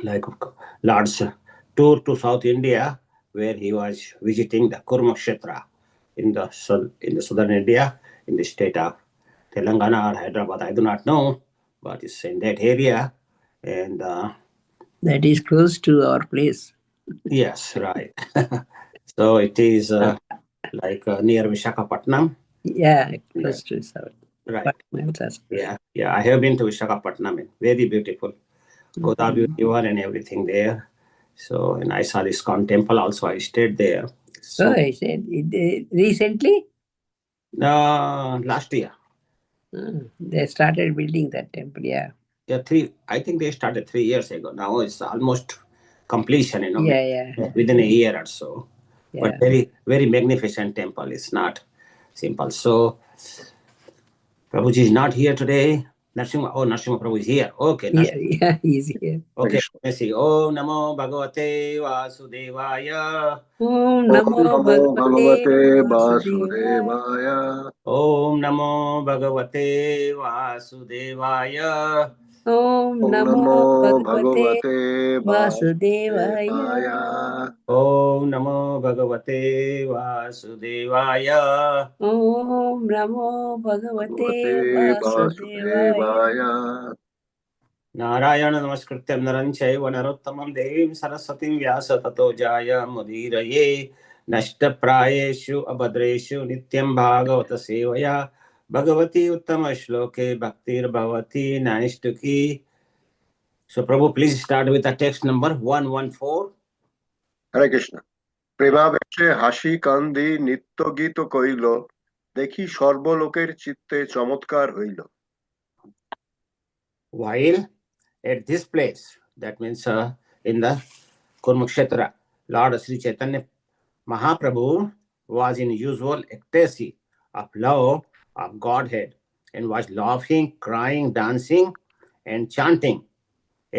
like Lord's tour to South India, where he was visiting the Kurmakshetra in the southern India, in the state of Telangana or Hyderabad. I do not know, but it's in that area. And That is close to our place. yes, right. So it is like near Vishakhapatnam. Yeah, Yeah, close to south. right. 5 miles as well. Yeah, yeah. I have been to Vishakhapatnam. And very beautiful. Godavari Mhm. River and everything there. So, and I saw this Iskan temple also. I stayed there. Oh, So, I said recently last year, they started building that temple. Yeah, yeah, I think they started 3 years ago. Now it's almost completion, yeah, yeah, within a year or so. But yeah. very, very magnificent temple. It's not simple. So, Prabhuji is not here today. Narasimha Prabhu is here. Okay, Yeah, yeah, he's here. okay. Krishna. Let's see. Om Namo Bhagavate Vasudevaya. Om Om Namo Namo Bhagavate Bhagavate Vasudevaya. Vasudevaya. Om Namo Bhagavate Vasudevaya. Om Om Namo Namo Bhagavate Bhagavate Vasudevaya. Vasudevaya. Om Namo Bhagavate Vasudevaya. Om Namo Bhagavate Bhagavate Vasudevaya. Vasudevaya. Narayana Namaskrityam Naram Chaiva Narottamam Devim Saraswatim Vyasa Tato Jaya Mudiraye Nashta Prayeshu Abhadreshu Nityam Bhagavata Sevaya Bhagavati Uttama Shloke Bhaktir Bhavati Naishtuki. So Prabhu, please start with the text number 114. Hare Krishna. প্রেমাবেশে হাসি কান্দি নিত্য গীত কইল দেখি সর্বলোকের চিত্তে চমৎকার হইল। While at this place, that means in the Kurmakshetra, Lord Sri Chaitanya Mahaprabhu was in usual ecstasy of love of Godhead and was laughing, crying, dancing, and chanting.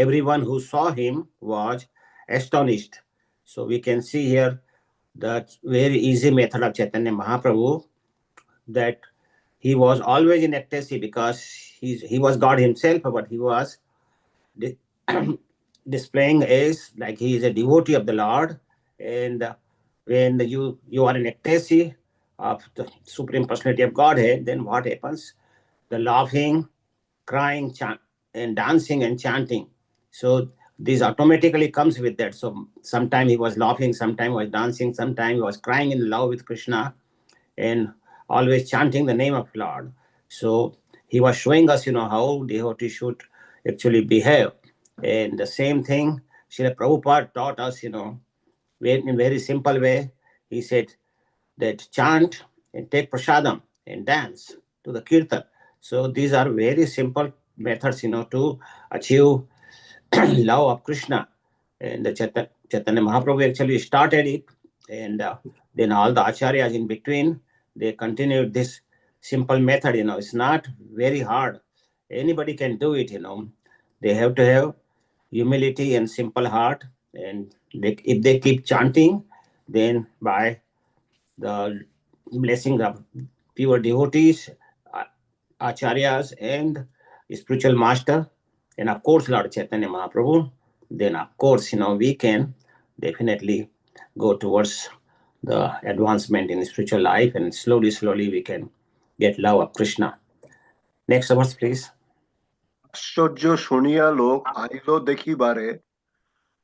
Everyone who saw him was astonished. So we can see here the very easy method of Chaitanya Mahaprabhu, that he was always in ecstasy because he was God himself, but he was di- displaying as like he is a devotee of the Lord. And when you are in ecstasy of the Supreme Personality of Godhead, then what happens? The laughing, crying, and dancing and chanting. So this automatically comes with that. So sometime he was laughing, sometime he was dancing, sometime he was crying in love with Krishna, and always chanting the name of Lord. So he was showing us, how devotee should actually behave. And the same thing, Srila Prabhupada taught us, in a very simple way. He said that chant and take prasadam and dance to the kirtan. So these are very simple methods, to achieve love of Krishna. And the Chaitanya Mahaprabhu actually started it, and then all the acharyas in between, they continued this simple method. It's not very hard. Anybody can do it. They have to have humility and simple heart, and if they keep chanting, then by the blessing of pure devotees, acharyas, and spiritual master, and of course Lord Chaitanya Mahaprabhu, then of course we can definitely go towards the advancement in spiritual life, and slowly we can get love of Krishna. Next verse, please. আশ্চর্য শুনিয়া লোক আইল দেখিবারে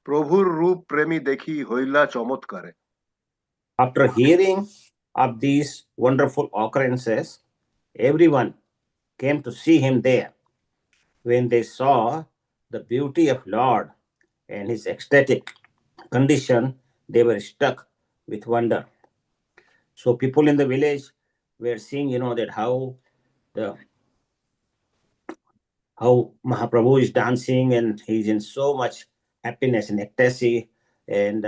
প্রভুর রূপ প্রেমী দেখি হইলা চমৎকারে। After hearing of these wonderful occurrences, everyone came to see him there. When they saw the beauty of Lord and his ecstatic condition, they were struck with wonder. So people in the village were seeing, that the how Mahaprabhu is dancing and he's in so much happiness and ecstasy, and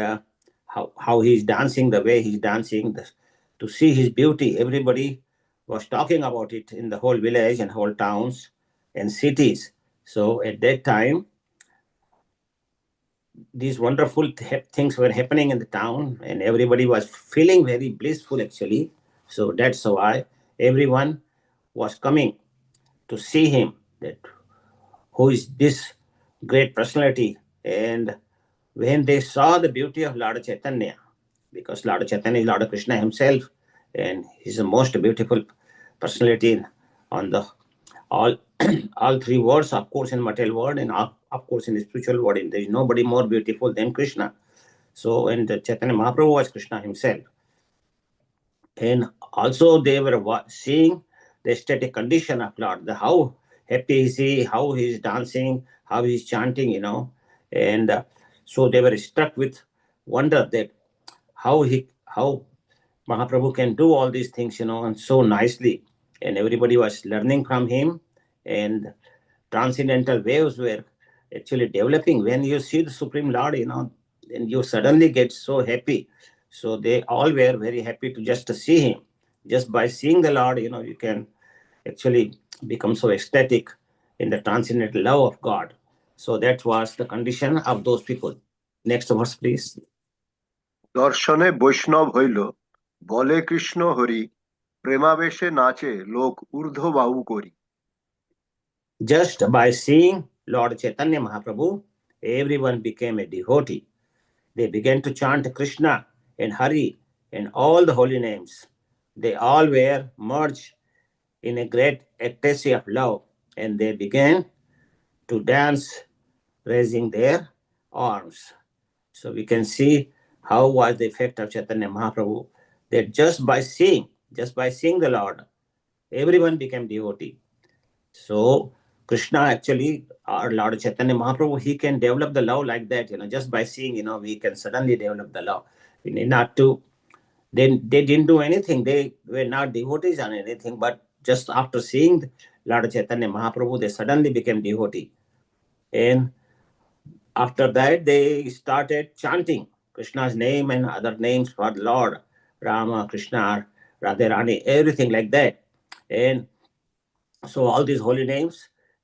how he's dancing, the way he's dancing, to see his beauty. Everybody was talking about it in the whole village and whole towns and cities. So at that time, these wonderful things were happening in the town, and everybody was feeling very blissful actually. So that's why everyone was coming to see him, that who is this great personality And when they saw the beauty of Lord Chaitanya, because Lord Chaitanya is Lord Krishna himself, and he's the most beautiful personality on the all all three worlds, of course, in material world, and of course in the spiritual world. There is nobody more beautiful than Krishna. So, and Chaitanya Mahaprabhu was Krishna himself. And also they were seeing the static condition of Lord, how happy is he, how he is dancing, how he is chanting, and so they were struck with wonder that how Mahaprabhu can do all these things, and so nicely, and everybody was learning from him, and transcendental waves were actually developing. When you see the Supreme Lord, then you suddenly get so happy. So they all were very happy to just see him. Just by seeing the Lord, you can actually become so ecstatic in the transcendental love of God. So that was the condition of those people. Next verse, please. দর্শনে বৈষ্ণব হইল, বলে কৃষ্ণ হরি, প্রেমাবেশে নাচে লোক ঊর্ধ্ববাহু করি। Just by seeing Lord Chaitanya Mahaprabhu, everyone became a devotee. They began to chant Krishna and Hari and all the holy names. They all were merged in a great ecstasy of love, and they began to dance, raising their arms. So we can see how was the effect of Chaitanya Mahaprabhu, that just by seeing the Lord, everyone became devotee. So Krishna actually, our Lord Chaitanya Mahaprabhu, he can develop the love like that, just by seeing, we can suddenly develop the love. We need not to, they didn't do anything. They were not devotees on anything, but just after seeing Lord Chaitanya Mahaprabhu, they suddenly became devotee. And after that, they started chanting Krishna's name and other names for the Lord, Rama, Krishna, Radharani, everything like that. And so all these holy names,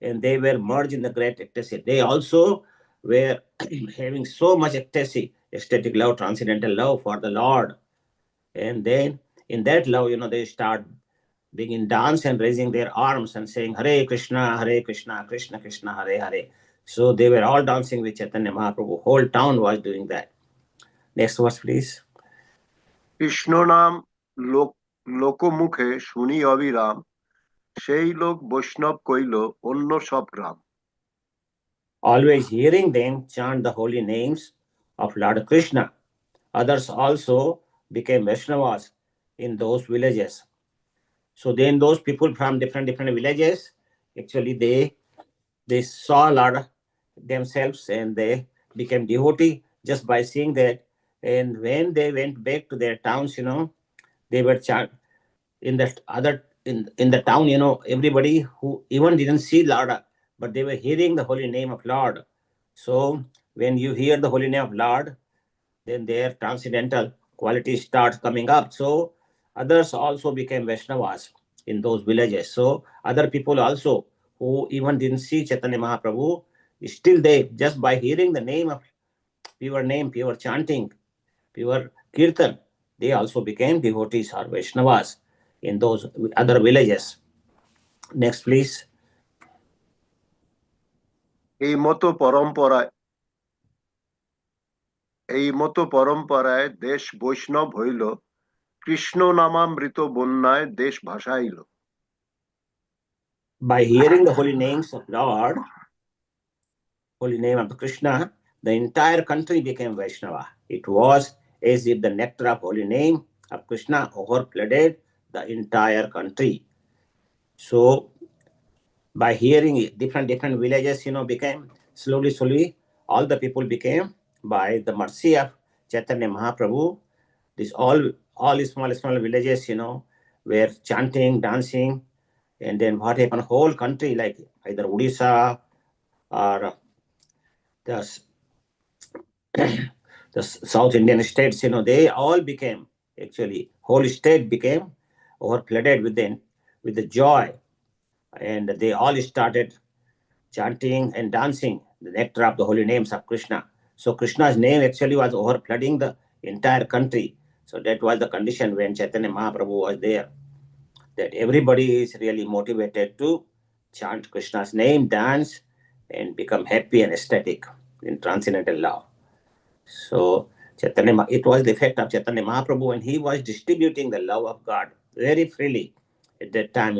and they were merged in the great ecstasy. They also were having so much ecstasy, ecstatic love, transcendental love for the Lord. And then in that love, they start begin dance and raising their arms and saying Hare Krishna, Krishna Krishna, Hare Hare. So they were all dancing with Chaitanya Mahaprabhu. Whole town was doing that. Next verse, please. Krishna নাম লোকমুখে শুনি অবিরাম, সেই লোক বৈষ্ণব কইল অন্য সব গ্রাম। Always hearing them chant the holy names of Lord Krishna, others also became Vaishnavas in those villages. So then those people from different villages, actually they saw Lord themselves and they became devotee just by seeing that. And when they went back to their towns, they were in the other in the town, everybody who even didn't see Lord, but they were hearing the holy name of Lord. So when you hear the holy name of Lord, then their transcendental qualities start coming up. So others also became Vaishnavas in those villages. So other people also who even didn't see Chaitanya Mahaprabhu, still they, just by hearing the name, pure chanting, pure kirtan, they also became devotees or Vaishnavas in those other villages. Next, please. এই মতো পরম্পরায় দেশ বৈষ্ণব হইল, কৃষ্ণ নামামৃত বন্যায় দেশ ভাসাইল। By hearing the holy names of Lord, holy name of Krishna, the entire country became Vaishnava. It was as if the nectar of holy name of Krishna overflooded the entire country. So by hearing it, different villages, became slowly, all the people became, by the mercy of Chaitanya Mahaprabhu, this all small villages, were chanting, dancing, and then what happened, whole country, like either Odisha or the the South Indian states, they all became, actually, whole state became overflooded with the joy, and they all started chanting and dancing the nectar of the holy names of Krishna. So Krishna's name actually was overflooding the entire country. So that was the condition when Chaitanya Mahaprabhu was there, that everybody is really motivated to chant Krishna's name, dance, and become happy and ecstatic. in transcendental love. So Chaitanya, it was the effect of Chaitanya Mahaprabhu, and he was distributing the love of God very freely at that time.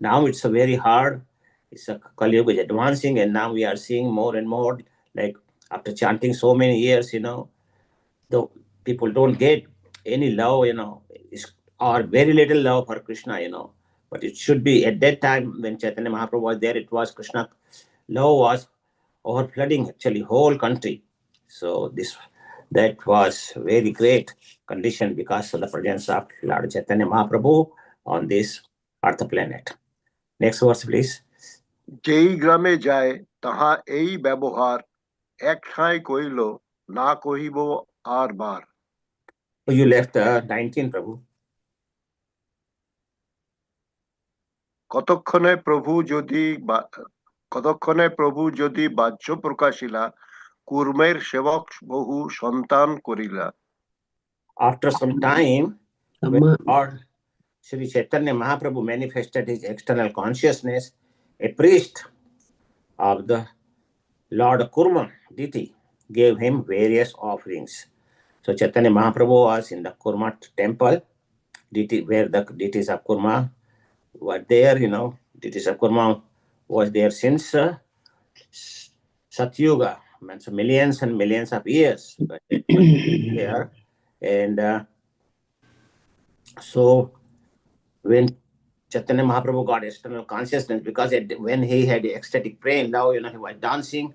Now it's a very hard. It's a Kali Yuga is advancing, and now we are seeing more and more. Like after chanting so many years, the people don't get any love, or very little love for Krishna, But it should be at that time when Chaitanya Mahaprabhu was there, it was Krishna love was overflooding actually whole country. So that was very great condition because of the presence of Lord Chaitanya Mahaprabhu on this earth planet. Next verse, please. যেই গ্রামে যায় তাহা এই ব্যবহার এক ঠাঁই কইল না কহিব আর বার। So you left 19, Prabhu. কতক্ষণে প্রভু যদি বাহ্য প্রকাশিলা কুর্মের সেবক বহু সন্তান করিলা। After some time, when Lord Sri Chaitanya Mahaprabhu manifested his external consciousness, a priest of the Lord Kurma deity gave him various offerings. So Chaitanya Mahaprabhu was in the Kurma temple, deity, where the deities of Kurma were there, deities of Kurma was there since Satyuga, means millions and millions of years. But it was there. And so when Chaitanya Mahaprabhu got external consciousness, because when he had ecstatic praying, now he was dancing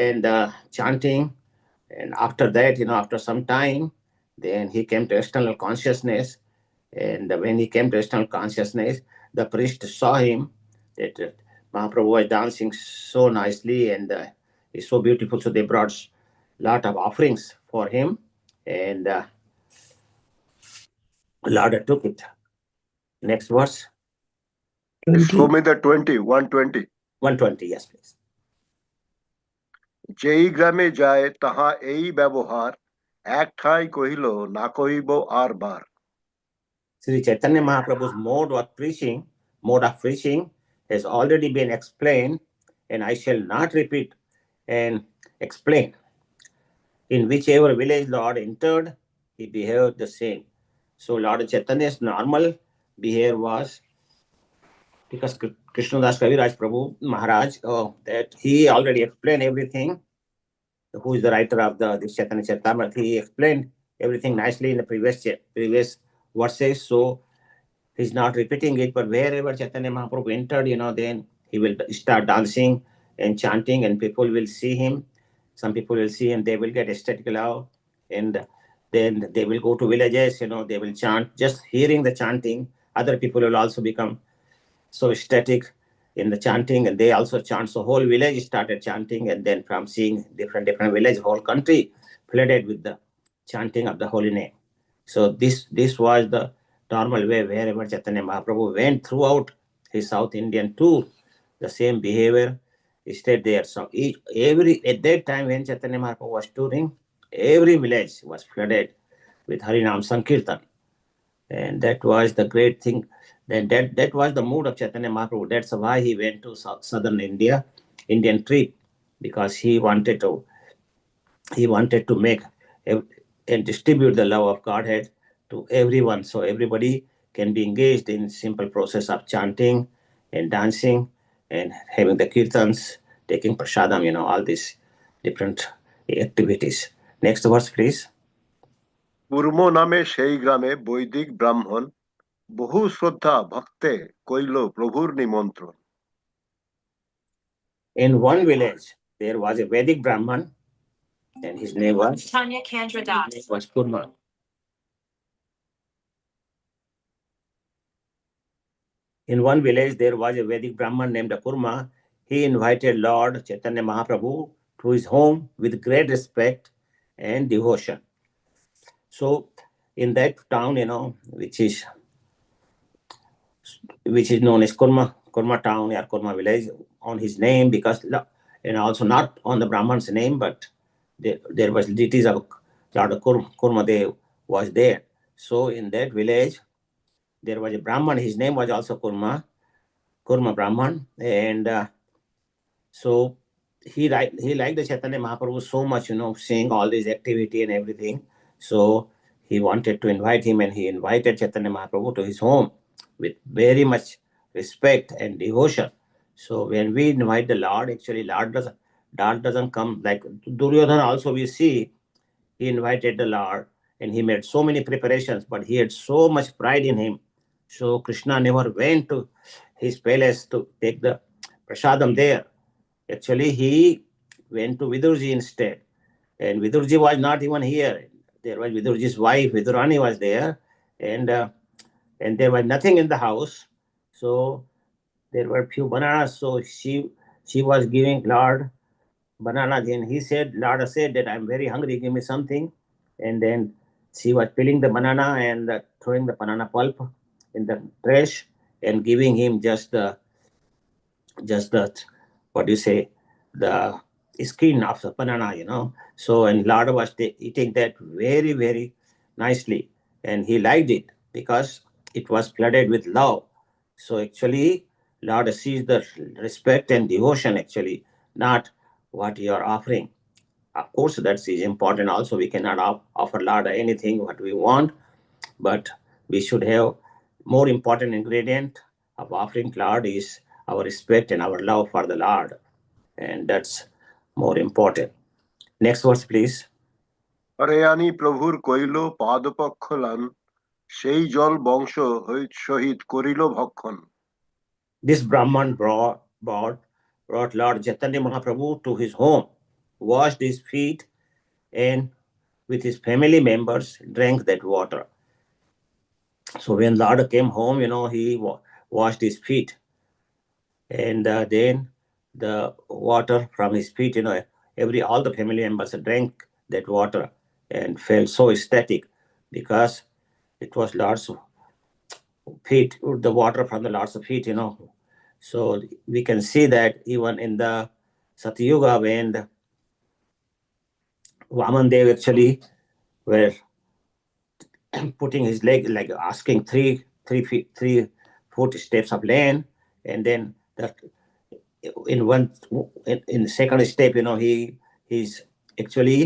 and chanting, and after that, after some time, then he came to external consciousness. And when he came to external consciousness, the priest saw him that Mahaprabhu was dancing so nicely and is so beautiful. So they brought a lot of offerings for him, and Lord took it. Next verse. 20. Show me the 120. 120, yes, please. যেই গ্রামে যায় তাহা এই ব্যবহার এক ঠাঁই কহিল না কহিব আর বার। Sri Chaitanya Mahaprabhu's mode of preaching has already been explained, and I shall not repeat and explain. In whichever village Lord entered, he behaved the same. So Lord Chaitanya's normal behavior was, because Krishnadas Kaviraj Prabhu Maharaj, that he already explained everything. Who is the writer of this Chaitanya Charitamrita? He explained everything nicely in the previous verses. So he's not repeating it, but wherever Chaitanya Mahaprabhu entered, then he will start dancing and chanting, and people will see him. Some people will see him, they will get ecstatic love, and then they will go to villages, they will chant. Just hearing the chanting, other people will also become so ecstatic in the chanting, and they also chant. So whole village started chanting, and then from seeing different villages, whole country flooded with the chanting of the holy name. So this was the normal way wherever Chaitanya Mahaprabhu went throughout his South Indian tour. The same behavior stayed there. So at that time when Chaitanya Mahaprabhu was touring, every village was flooded with Harinam Sankirtan. And that was the great thing. Then that was the mood of Chaitanya Mahaprabhu. That's why he went to southern Indian trip, because he wanted to make and distribute the love of Godhead to everyone, so everybody can be engaged in simple process of chanting and dancing and having the kirtans, taking prasadam, all these different activities. Next verse, please. কুর্ম নামে সেই গ্রামে বৈদিক ব্রাহ্মণ বহু শ্রদ্ধা ভক্তে কইল প্রভুর নিমন্ত্রণ। In one village there was a Vedic Brahman, and his name was Caitanya Das. Was Kurma. In one village there was a Vedic Brahman named Kurma. He invited Lord Chaitanya Mahaprabhu to his home with great respect and devotion. So in that town, which is known as Kurma town or Kurma village, on his name, because, and also not on the Brahman's name, but there was deities of Lord Kurma Dev was there. So in that village there was a Brahman. His name was also Kurma Brahman, and so he liked the Chaitanya Mahaprabhu so much, seeing all this activity and everything. So he wanted to invite him, and he invited Chaitanya Mahaprabhu to his home with very much respect and devotion. So when we invite the Lord, actually Lord doesn't come like Duryodhana. Also we see he invited the Lord and he made so many preparations, but he had so much pride in him. So Krishna never went to his palace to take the prasadam there. Actually, he went to Vidurji instead. And Vidurji was not even here. There was Vidurji's wife, Vidurani was there, and and there was nothing in the house. So there were few bananas. So she was giving Lord banana. Then he said, Lord said that I'm very hungry, give me something. And then she was peeling the banana and throwing the banana pulp in the trash and giving him just the what do you say, the skin of the banana. So and Lord was eating that very very nicely, and he liked it because it was flooded with love. So actually Lord sees the respect and devotion, actually, not what you are offering. Of course that is important also. We cannot offer Lord anything what we want, but we should have more important ingredient of offering Lord is our respect and our love for the Lord, and that's more important. Next verse, please. হরেয়ানি প্রভুর কইল পাদপক্ষ লান, সেই জল বংশ সহিত করিল ভক্ষণ। This Brahman brought Lord Chaitanya Mahaprabhu to his home, washed his feet, and with his family members drank that water. So when Lord came home, he washed his feet, and then the water from his feet, all the family members drank that water and felt so ecstatic because it was Lord's feet, the water from the Lord's feet. So we can see that even in the Satyuga, when the Vamandev actually were putting his leg, like asking 3 foot steps of land, and then in the second step, he's actually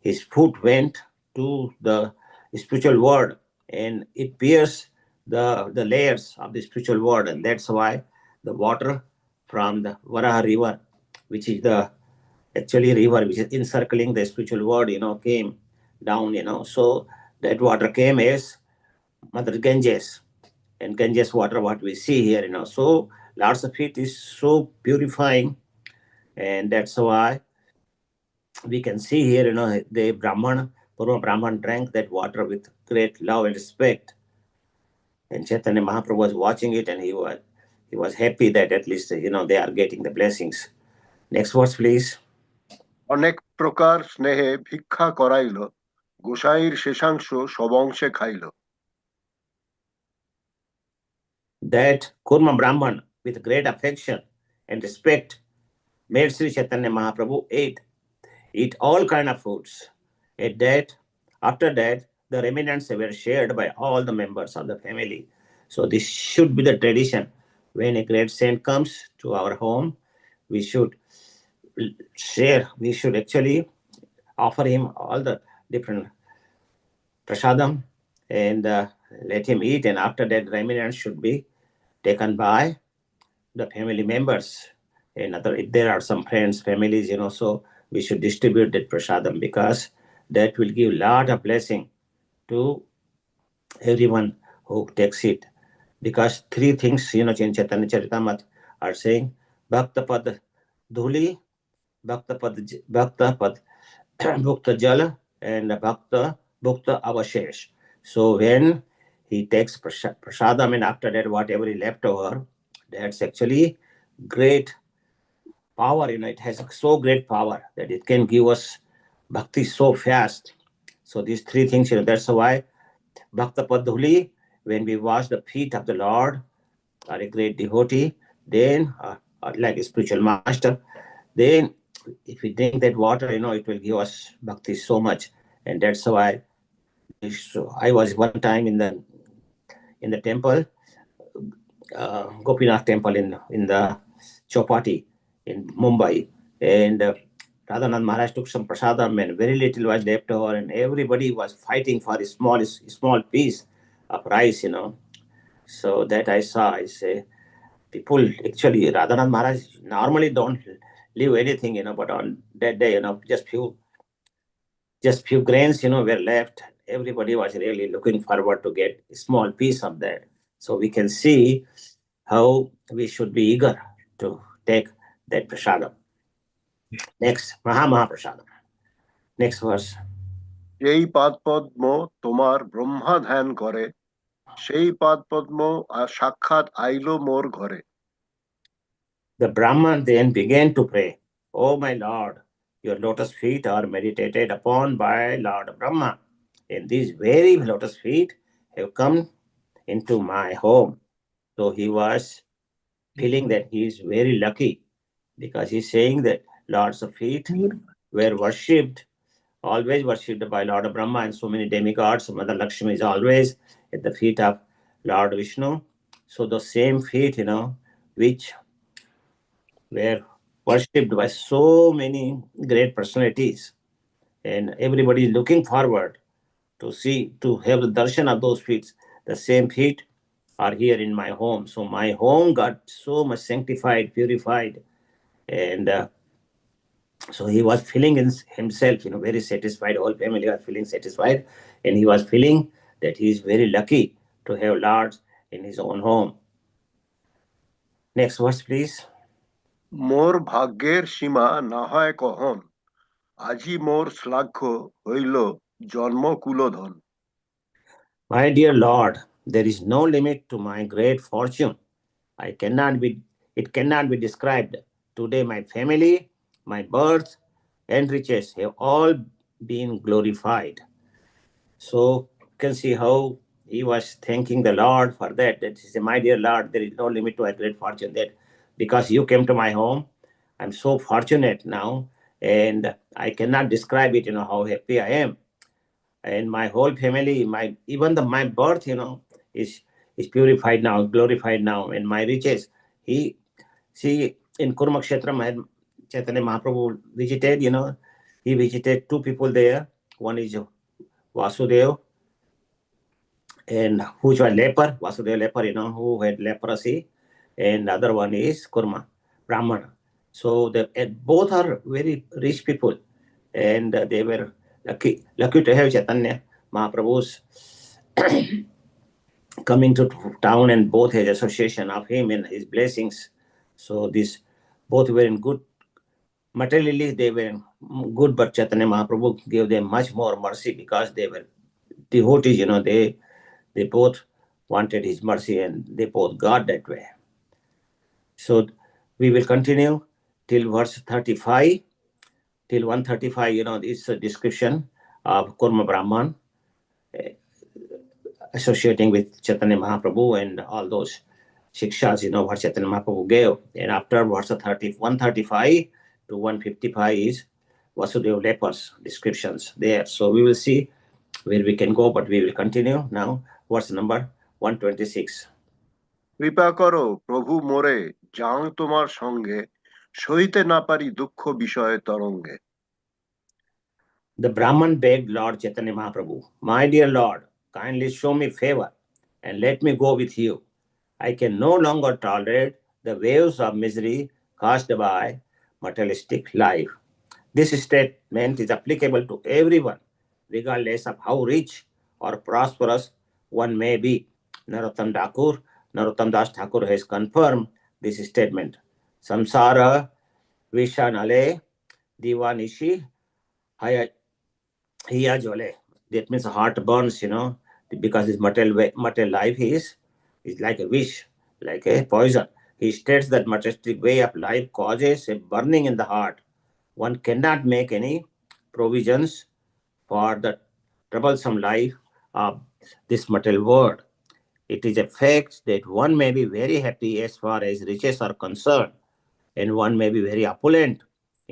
his foot went to the spiritual world, and it pierced the layers of the spiritual world, and that's why the water from the Varaha river, which is the actually river which is encircling the spiritual world, came down. So that water came as Mother Ganges, and Ganges water, what we see here. So lots of it is so purifying, and that's why we can see here, the Purva Brahman drank that water with great love and respect. And Chaitanya Mahaprabhu was watching it, and he was happy that at least, they are getting the blessings. Next verse, please. অনেক প্রকার স্নেহে ভিক্ষা করাইল, গোসাইর শেষাংশ সবংশে খাইল। That Kurma Brahman, with great affection and respect, made Sri Chaitanya Mahaprabhu eat all kind of foods. After that, the remnants were shared by all the members of the family. So this should be the tradition. When a great saint comes to our home, we should share. We should actually offer him all the different prasadam and let him eat. And after that, remnants should be taken by the family members. And if there are some friends, families, so we should distribute that prasadam, because that will give a lot of blessing to everyone who takes it. Because three things, in Chaitanya Charitamrita are saying: Bhaktapad Dhuli, Bhaktapad Bhukta Jala, and Bhakta Bhukta Avashesh. So when he takes prasadam, and after that, whatever is left over, that's actually great power. It has so great power that it can give us bhakti so fast. So these three things, that's why Bhakta Padhuli, when we wash the feet of the Lord, are a great devotee, then like a spiritual master, then if we drink that water, it will give us bhakti so much. And that's why I was one time in the temple, Gopinath temple in the Chowpatty in Mumbai. And Radhanath Maharaj took some prasadam and very little was left over, and everybody was fighting for a small piece of rice, So that I saw, I say, people actually, Radhanath Maharaj normally don't leave anything, but on that day, just few grains, were left. Everybody was really looking forward to get a small piece of that. So we can see how we should be eager to take that prasadam. Next, Mahaprasadam. Next verse. এই পাদপদ্ম তোমার ব্রহ্মা ধ্যান করে, সেই পাদপদ্ম সাক্ষাৎ আইলো মোর ঘরে। The Brahman then began to pray, "O my Lord, your lotus feet are meditated upon by Lord Brahma, and these very lotus feet have come into my home." So he was feeling that he is very lucky, because he's saying that Lord's feet were worshipped, always worshipped by Lord Brahma and so many demigods. Mother Lakshmi is always at the feet of Lord Vishnu. So the same feet, which were worshipped by so many great personalities, and everybody is looking forward to have the darshan of those feet. The same feet are here in my home. So my home got so much sanctified, purified, and so he was feeling himself, very satisfied. Whole family was feeling satisfied, and he was feeling that he is very lucky to have lords in his own home. Next verse, please. মোর ভাগ্যের সীমা না হয় কহন, আজি মোর শ্লাঘ্য হইল জন্ম কুলধন। My dear Lord, there is no limit to my great fortune. It cannot be described. Today my family, my birth, and riches have all been glorified. So you can see how he was thanking the Lord for that. That he said, "My dear Lord, there is no limit to my great fortune. That because you came to my home, I'm so fortunate now, and I cannot describe it, how happy I am. And my whole family, my birth, is purified now, glorified now, and my riches." He see in Kurmakshetra, Chaitanya Mahaprabhu visited, he visited two people there. One is Vasudev, and which was leper, Vasudev leper, who had leprosy, and the other one is Kurma, Brahmana. So both are very rich people, and they were lucky to have Chaitanya Mahaprabhu's coming to town, and both his association of him and his blessings. So these both were in good. Materially, they were good, but Chaitanya Mahaprabhu gave them much more mercy, because they were devotees, they both wanted his mercy, and they both got that way. So we will continue till verse 35, till 135, this description of Kurma Brahman associating with Chaitanya Mahaprabhu and all those shikshas, what Chaitanya Mahaprabhu gave. And after verse 135 to 155 is Vasudev lepers descriptions there. So we will see where we can go, but we will continue now. Verse number 126. কৃপা করো প্রভু মোরে, যাং তোমার সঙ্গে, সইতে না পারি দুঃখ বিষয় তরঙ্গে। The Brahman begged Lord Chaitanya Mahaprabhu, "My dear Lord, kindly show me favor and let me go with you. I can no longer tolerate the waves of misery caused by materialistic life." This statement is applicable to everyone, regardless of how rich or prosperous one may be. Narottam Das Thakur has confirmed this statement. Samsara Vishanale Divanishi Hiya Jole. That means heart burns, because his material life is like a wish, like a poison. He states that materialistic way of life causes a burning in the heart. One cannot make any provisions for the troublesome life of this material world. It is a fact that one may be very happy as far as riches are concerned, and one may be very opulent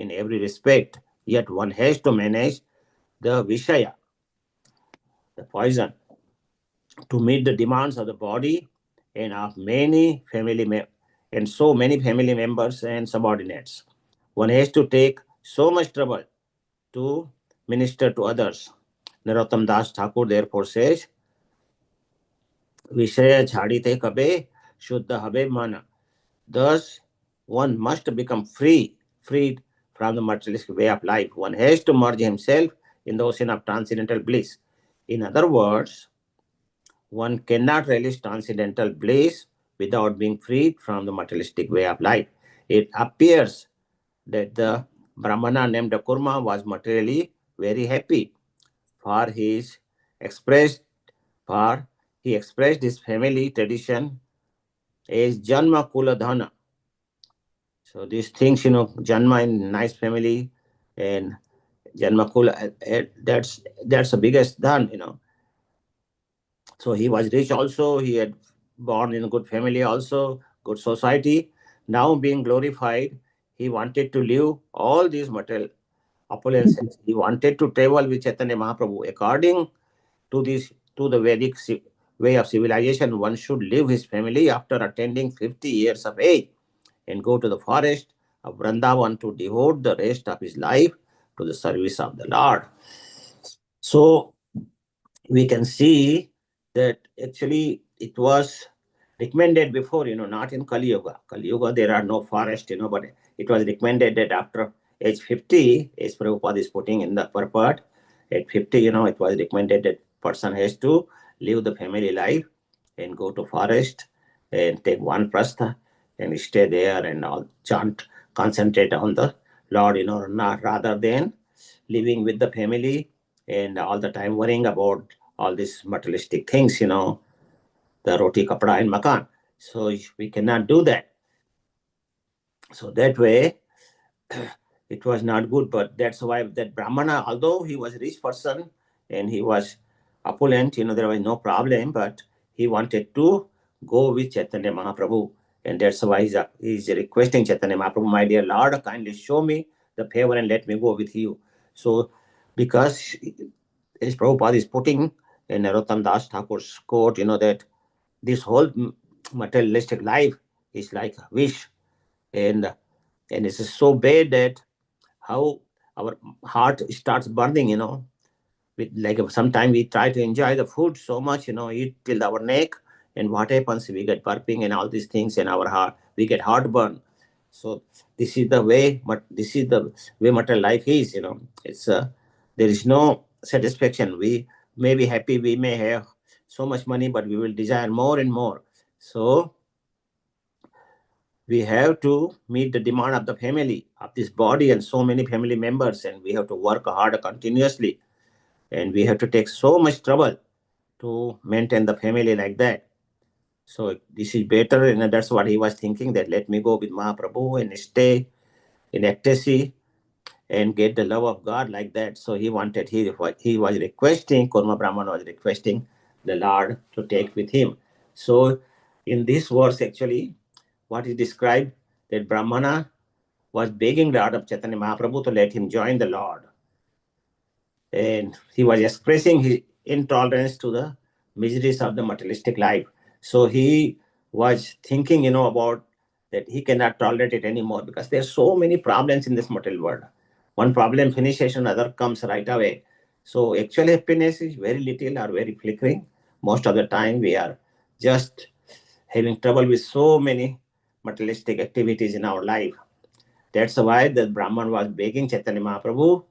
in every respect, yet one has to manage the Vishaya, the poison, to meet the demands of the body and of many and so many family members and subordinates. one has to take so much trouble to minister to others. Narottam Das Thakur therefore says, Vishaya chhadite kabe, shuddha habe mana. Thus, one must become freed from the materialistic way of life. One has to merge himself in the ocean of transcendental bliss. In other words, one cannot relish transcendental bliss without being freed from the materialistic way of life. It appears that the Brahmana named Kurma was materially very happy, for expressed for he expressed his family tradition as Janma Kula Dhana. So these things, Janma in nice family and Janma Kula, that's the biggest dhan. So he was rich also. He had born in a good family also, good society. Now being glorified, he wanted to leave all these material opulences. He wanted to travel with Chaitanya Mahaprabhu. According to this, to the Vedic way of civilization, one should leave his family after attaining 50 years of age and go to the forest of Vrindavan to devote the rest of his life to the service of the Lord. So we can see that actually it was recommended before, not in Kali Yuga. Kali Yuga, there are no forest, but it was recommended that after age 50, as Prabhupada is putting in the purport, at 50, it was recommended that person has to live the family life and go to forest and take one prastha and stay there and all chant, concentrate on the Lord, not rather than living with the family and all the time worrying about all these materialistic things, the roti, kapda, and makan. So we cannot do that. So that way, it was not good. But that's why that Brahmana, although he was a rich person and he was opulent, there was no problem, but he wanted to go with Chaitanya Mahaprabhu. And that's why he's requesting Chaitanya Mahaprabhu, my dear Lord, kindly show me the favor and let me go with you. So, because as Prabhupada is putting in Narottam Das Thakur's quote, that this whole materialistic life is like a wish. And it's so bad that how our heart starts burning, with like sometimes we try to enjoy the food so much, eat till our neck, and what happens, we get burping and all these things in our heart, we get heartburn. So this is the way, but this is the way material life is, it's there is no satisfaction. We may be happy, we may have so much money, but we will desire more and more. So we have to meet the demand of the family, of this body and so many family members, and we have to work hard continuously, and we have to take so much trouble to maintain the family like that. So this is better, and that's what he was thinking, that let me go with Mahaprabhu and stay in ecstasy and get the love of God like that. So he was requesting, Kurma Brahman was requesting the Lord to take with him. So in this verse, actually, what is described, that Brahmana was begging the Lord of Chaitanya Mahaprabhu to let him join the Lord. And he was expressing his intolerance to the miseries of the materialistic life. So he was thinking, about that he cannot tolerate it anymore, because there are so many problems in this material world. One problem finishes, another comes right away. So actual happiness is very little or very flickering. Most of the time we are just having trouble with so many materialistic activities in our life. That's why the Brahman was begging Chaitanya Mahaprabhu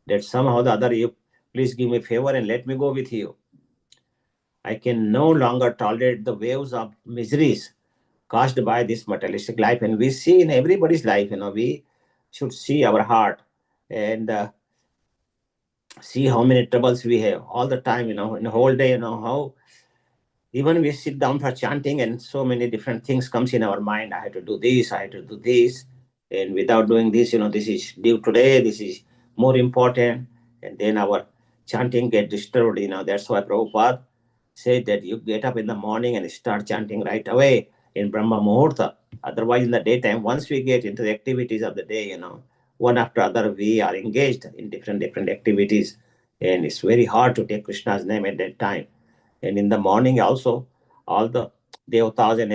that somehow the other, you please give me favor and let me go with you. I can no longer tolerate the waves of miseries caused by this materialistic life. And we see in everybody's life, we should see our heart and see how many troubles we have all the time, in the whole day, how even we sit down for chanting and so many different things comes in our mind. I have to do this, I have to do this. And without doing this, this is due today, this is more important. And then our chanting get disturbed, That's why Prabhupada said that you get up in the morning and start chanting right away in Brahma Muhurta. Otherwise, in the daytime, once we get into the activities of the day, one after other, we are engaged in different activities. And it's very hard to take Krishna's name at that time. And in the morning also, all the devatas and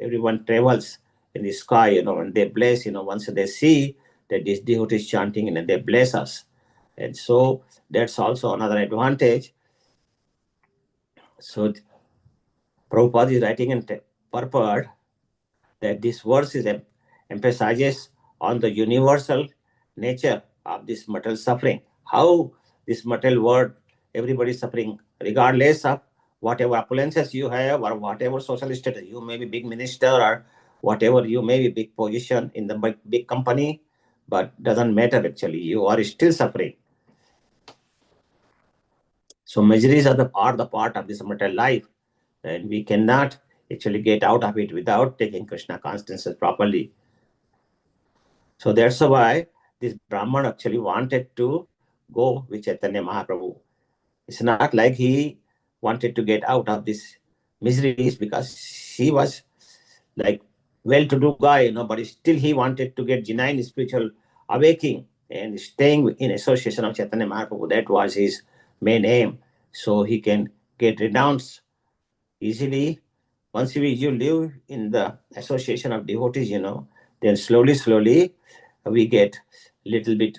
everyone travels in the sky, and they bless, once they see that these devotees chanting and they bless us. And so that's also another advantage. So Prabhupada is writing in purport that this verse emphasizes on the universal nature of this material suffering. How this material world, everybody is suffering, regardless of whatever opulences you have or whatever social status. You may be big minister or whatever, you may be big position in the big company, but doesn't matter actually. You are still suffering. So miseries are the part of this material life, and we cannot actually get out of it without taking Krishna consciousness properly. So that's why this Brahman actually wanted to go with Chaitanya Mahaprabhu. It's not like he wanted to get out of this miseries because he was like well-to-do guy, but still he wanted to get genuine spiritual awakening and staying in association of Chaitanya Mahaprabhu. That was his main aim. So he can get renounced easily. Once you live in the association of devotees, then slowly we get little bit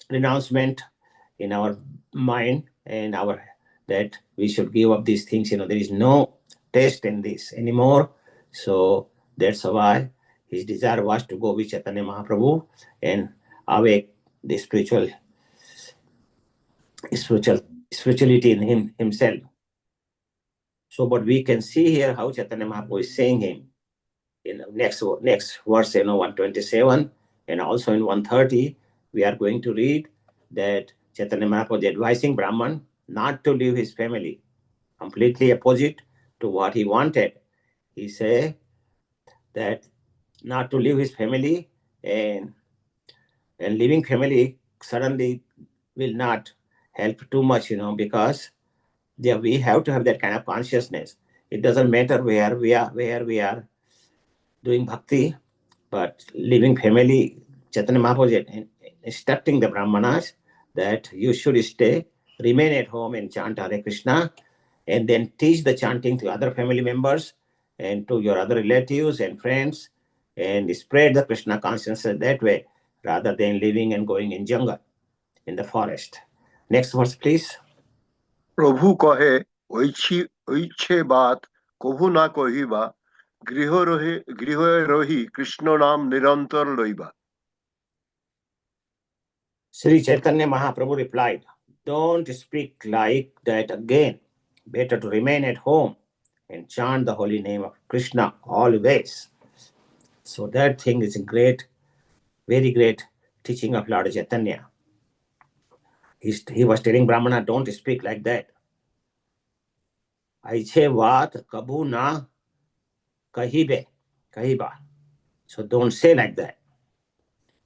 renouncement in our mind and that we should give up these things. There is no taste in this anymore. So that's why his desire was to go with Chaitanya Mahaprabhu and awake the spirituality in himself. So, but we can see here how Chaitanya Mahaprabhu is saying him in next verse, 127, and also in 130, we are going to read that Chaitanya Mahaprabhu is advising Brahman not to leave his family, completely opposite to what he wanted. He said that not to leave his family, and leaving family suddenly will not help too much, because we have to have that kind of consciousness. It doesn't matter where we are doing bhakti, but leaving family. Chaitanya Mahaprabhu is instructing the Brahmanas that you should remain at home and chant Hare Krishna, and then teach the chanting to other family members and to your other relatives and friends, and spread the Krishna consciousness that way, rather than living and going in jungle, in the forest. Next verse, please. प्रभु कहे ঐছে बात कभु ना कहिबा गृह रही कृष्ण नाम निरंतर लइबा. Sri Chaitanya Mahaprabhu replied, "Don't speak like that again. Better to remain at home and chant the holy name of Krishna always." So that thing is a great, very great teaching of Lord Chaitanya. He was telling Brahmana, don't speak like that. Aiche vaat kabhu na kahiba. So don't say like that.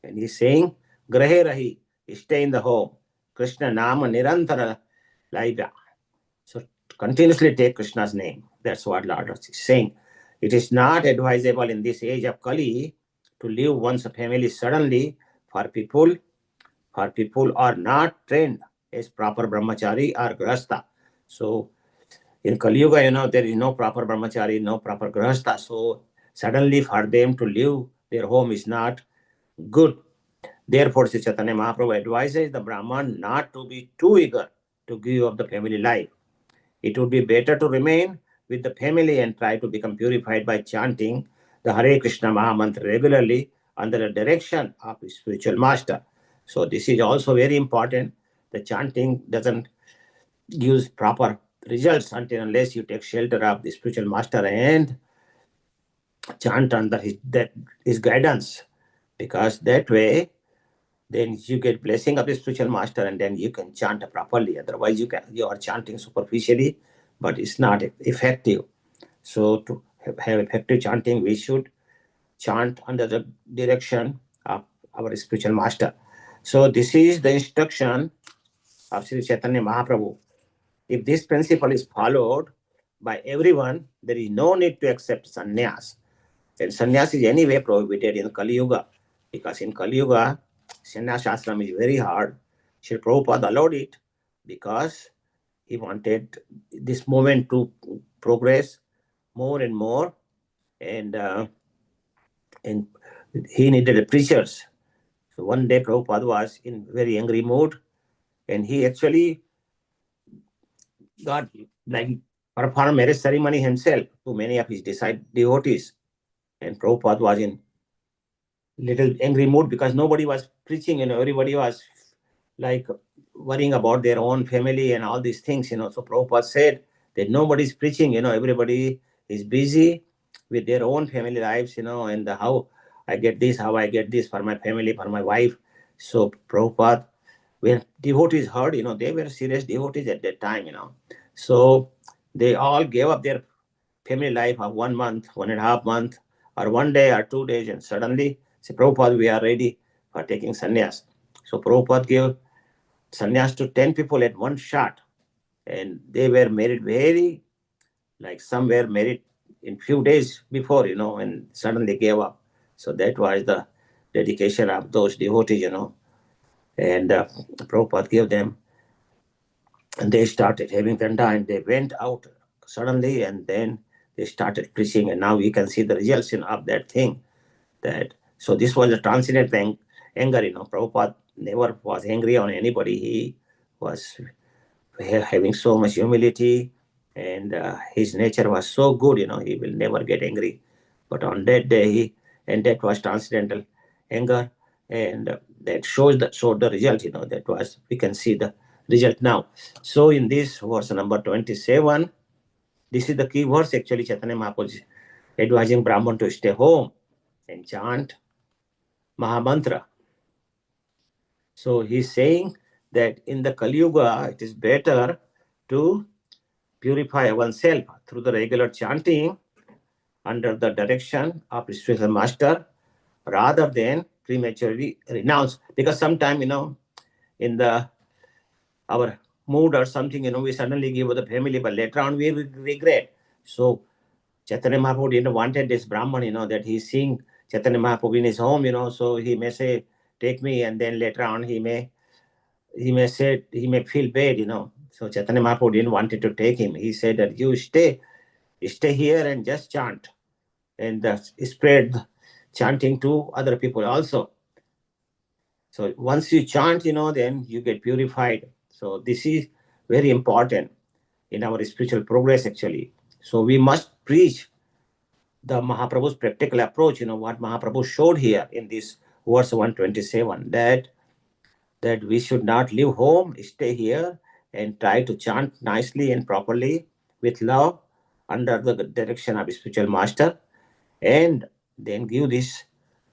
And he's saying, grahe rahi, stay in the home. Krishna nama nirantara laiba. So continuously take Krishna's name. That's what Lord is saying. It is not advisable in this age of Kali to leave one's family suddenly for people are not trained as proper brahmachari or grahastha. So in Kali Yuga, there is no proper brahmachari, no proper grahastha. So suddenly for them to leave their home is not good. Therefore, Sri Chaitanya Mahaprabhu advises the Brahman not to be too eager to give up the family life. It would be better to remain with the family and try to become purified by chanting the Hare Krishna Mahamantra regularly under the direction of the spiritual master. So this is also very important. The chanting doesn't give proper results unless you take shelter of the spiritual master and chant under his guidance, because that way then you get blessing of the spiritual master and then you can chant properly. Otherwise you are chanting superficially, but it's not effective. So to have effective chanting, we should chant under the direction of our spiritual master. So this is the instruction of Sri Chaitanya Mahaprabhu. If this principle is followed by everyone, there is no need to accept sannyas. And sannyas is anyway prohibited in Kali Yuga, because in Kali Yuga, sannyas ashram is very hard. Sri Prabhupada allowed it because he wanted this movement to progress more and more, and he needed preachers. So one day Prabhupada was in very angry mood, and he actually got like perform marriage ceremony himself to many of his devotees. And Prabhupada was in little angry mood because nobody was preaching, everybody was like worrying about their own family and all these things, So Prabhupada said that nobody's preaching, everybody is busy with their own family lives, and how I get this, how I get this for my family, for my wife. So Prabhupada, when devotees heard, they were serious devotees at that time, So they all gave up their family life of 1 month, 1.5 months, or 1 day or 2 days, and suddenly say, Prabhupada, we are ready for taking sannyas. So Prabhupada gave sannyas to 10 people at one shot, and they were married very, like some were married in few days before, and suddenly gave up. So that was the dedication of those devotees, and Prabhupada gave them, and they started having danda, and they went out suddenly, and then they started preaching, and now we can see the results of that thing. That so this was a transcendent anger. Prabhupada never was angry on anybody. He was having so much humility, and his nature was so good. He will never get angry. But on that day, and that was transcendental anger, and that showed the result. That was, we can see the result now. So in this verse number 27, this is the key verse actually. Chaitanya Mahaprabhu advising Brahman to stay home and chant Mahamantra. So he's saying that in the Kali Yuga, it is better to purify oneself through the regular chanting under the direction of a spiritual master rather than prematurely renounce. Because sometimes, in our mood or something, we suddenly give the family, but later on we regret. So Chaitanya Mahaprabhu didn't wanted this Brahman, that he's seeing Chaitanya Mahaprabhu in his home, so he may say, take me, and then later on he may say, he may feel bad, So Chaitanya Mahaprabhu didn't want to take him. He said that you stay here and just chant, and spread chanting to other people also. So once you chant, then you get purified. So this is very important in our spiritual progress actually. So we must preach the Mahaprabhu's practical approach, what Mahaprabhu showed here in this verse 127, that we should not leave home, stay here and try to chant nicely and properly with love under the direction of a spiritual master, and then give this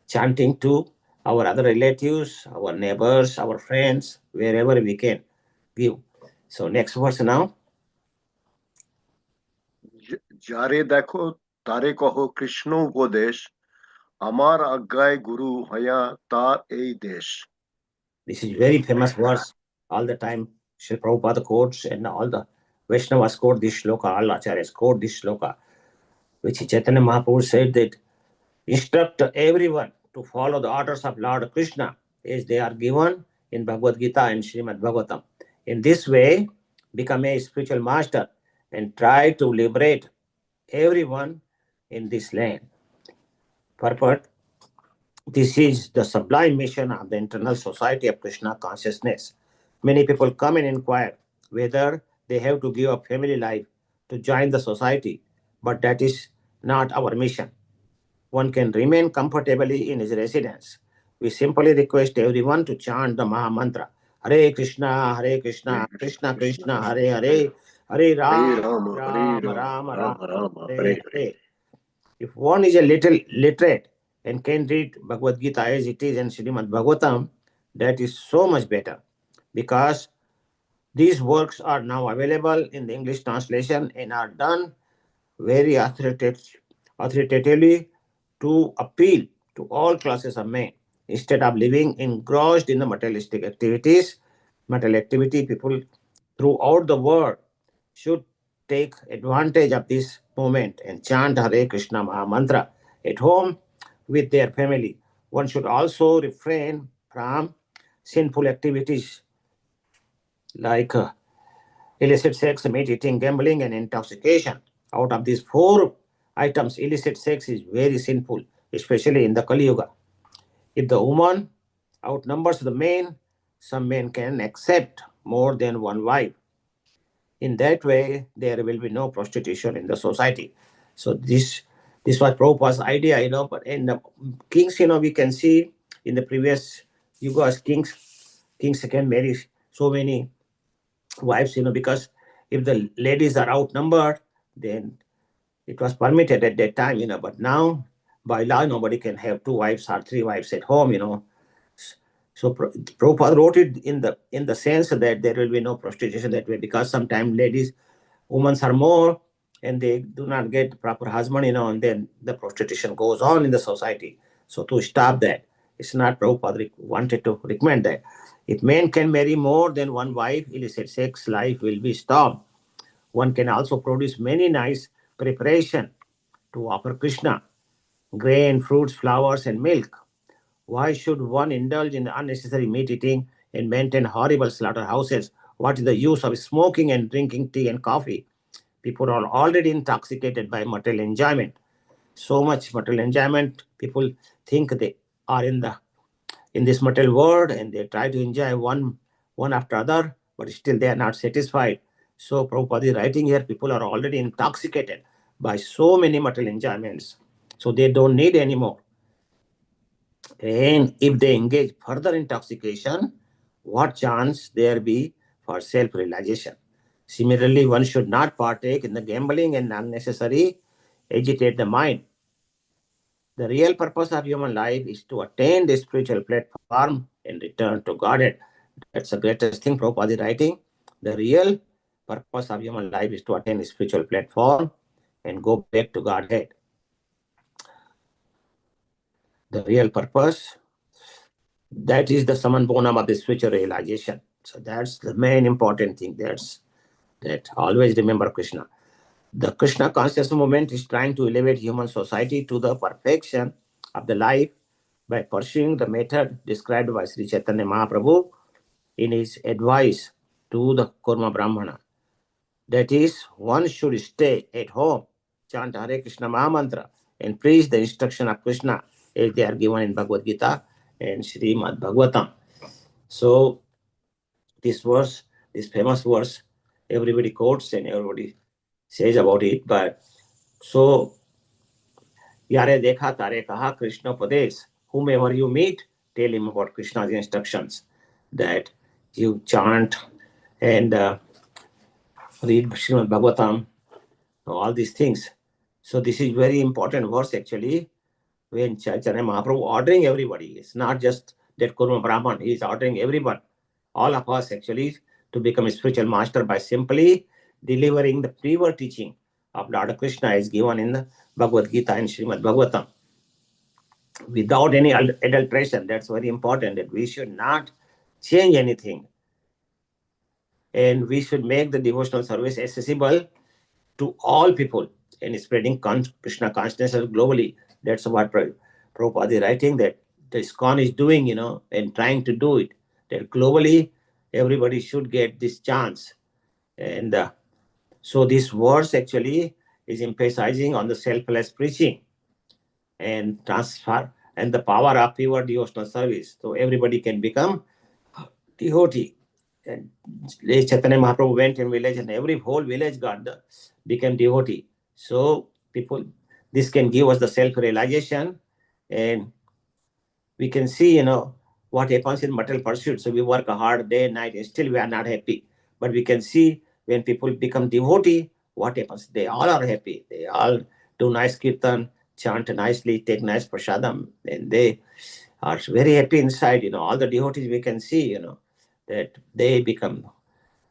chanting to our other relatives, our neighbors, our friends, wherever we can give. So next verse now. যারে দেখো তারে কহ কৃষ্ণ উপদেশ আমার আজ্ঞায় গুরু হয়া তার এই দেশ. This is very famous verse. All the time Sri Prabhupada quotes, and all the Vaishnavas quote this shloka, all acharyas quote this shloka, which Chaitanya Mahaprabhu said that instruct everyone to follow the orders of Lord Krishna as they are given in Bhagavad Gita and Srimad Bhagavatam. In this way, become a spiritual master and try to liberate everyone in this land. Purport: this is the sublime mission of the internal society of Krishna consciousness. Many people come and inquire whether they have to give up family life to join the society, but that is not our mission. One can remain comfortably in his residence. We simply request everyone to chant the Maha Mantra. Hare Krishna, Krishna Krishna, Krishna, Hare Hare, Hare Rama, Rama Rama, Rama, Hare Hare. If one is a little literate and can read Bhagavad Gita as it is and Srimad Bhagavatam, that is so much better, because these works are now available in the English translation and are done very authoritatively to appeal to all classes of men. Instead of living engrossed in the materialistic material activity, people throughout the world should take advantage of this moment and chant Hare Krishna Maha Mantra at home with their family. One should also refrain from sinful activities like illicit sex, meat eating, gambling, and intoxication. Out of these four items, illicit sex is very sinful, especially in the Kali Yuga. If the woman outnumbers the men. Some men can accept more than one wife. In that way, there will be no prostitution in the society. So this was Prabhupada's idea, But in the kings, we can see in the previous yugas, kings can marry so many wives, because if the ladies are outnumbered, then it was permitted at that time, But now, by law, nobody can have two wives or three wives at home. So Prabhupada wrote it in the sense that there will be no prostitution that way, because sometimes women are more, and they do not get proper husband, and then the prostitution goes on in the society. So to stop that, it's not Prabhupada wanted to recommend that. If men can marry more than one wife, illicit sex life will be stopped. One can also produce many nice preparation to offer Krishna: grain, fruits, flowers, and milk. Why should one indulge in unnecessary meat eating and maintain horrible slaughterhouses? What is the use of smoking and drinking tea and coffee? People are already intoxicated by material enjoyment. So much material enjoyment. People think they are in this material world, and they try to enjoy one after other, but still they are not satisfied. So Prabhupada is writing here, people are already intoxicated by so many material enjoyments. So they don't need anymore. And if they engage further intoxication, what chance there be for self-realization? Similarly, one should not partake in the gambling and unnecessary agitate the mind. The real purpose of human life is to attain the spiritual platform and return to Godhead. That's the greatest thing Prabhupada is writing. The real purpose of human life is to attain the spiritual platform and go back to Godhead. The real purpose, that is the summum bonum of the spiritual realization. So that's the main important thing. That always remember Krishna. The Krishna consciousness movement is trying to elevate human society to the perfection of the life by pursuing the method described by Sri Chaitanya Mahaprabhu in his advice to the Kurma Brahmana. That is, one should stay at home, chant Hare Krishna Mahamantra, and preach the instruction of Krishna as they are given in Bhagavad Gita and Srimad Bhagavatam. So this verse, this famous verse, everybody quotes and everybody says about it. But so, Yare dekha tare kaha Krishna Padesh. Whomever you meet, tell him about Krishna's instructions, that you chant and read Srimad Bhagavatam, all these things. So this is very important verse actually, when Chaitanya Mahaprabhu ordering everybody. It's not just that Kurma Brahman, he is ordering everyone, all of us actually, to become a spiritual master by simply delivering the pure teaching of Lord Krishna is given in the Bhagavad Gita and Srimad Bhagavatam, without any adulteration. That's very important, that we should not change anything. And we should make the devotional service accessible to all people and spreading Krishna consciousness globally. That's what Prabhupada is writing, that the ISKCON is doing, and trying to do it, that globally everybody should get this chance. And so this verse actually is emphasizing on the selfless preaching and transfer and the power of pure devotional service. So everybody can become devotee. And Chaitanya Mahaprabhu went in village, and every whole village became devotee. So people, this can give us the self-realization, and we can see, what happens in material pursuit. So we work hard day and night, and still we are not happy. But we can see when people become devotee, what happens? They all are happy. They all do nice kirtan, chant nicely, take nice prasadam, and they are very happy inside. All the devotees we can see, that they become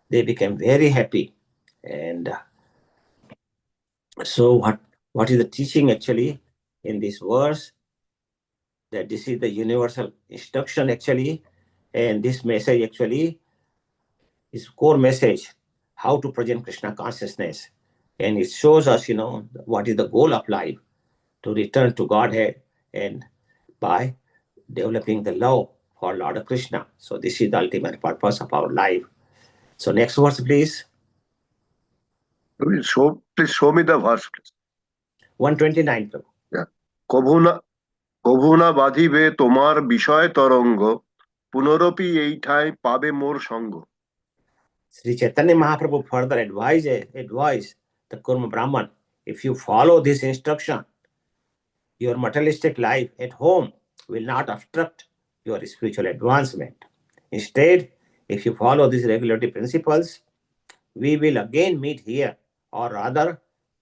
very happy. And so what is the teaching actually in this verse? That this is the universal instruction actually, and this message actually is core message, how to present Krishna consciousness. And it shows us, what is the goal of life, to return to Godhead, and by developing the love for Lord Krishna. So this is the ultimate purpose of our life. So next verse, please. Please show me the verse, please. 129. Yeah. কভু না বাঁধিবে তোমার বিষয় তরঙ্গ, পুনরপি এই ঠাঁই পাবে মোর সঙ্গ। Sri Chaitanya Mahaprabhu further advised the Kurma Brahman, if you follow this instruction, your materialistic life at home will not obstruct your spiritual advancement. Instead, if you follow these regulatory principles, we will again meet here, or rather,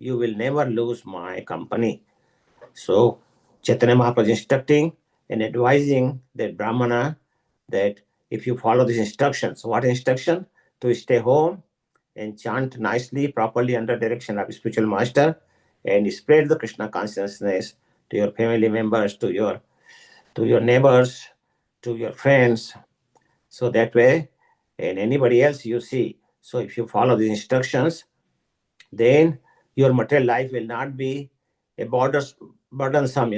you will never lose my company. So, Chaitanya Mahaprabhu is instructing and advising that Brahmana that if you follow these instructions, what instruction? To stay home and chant nicely, properly under direction of spiritual master, and spread the Krishna consciousness to your family members, to your neighbors, to your friends. So that way, and anybody else you see. So if you follow these instructions, then your material life will not be a burdensome,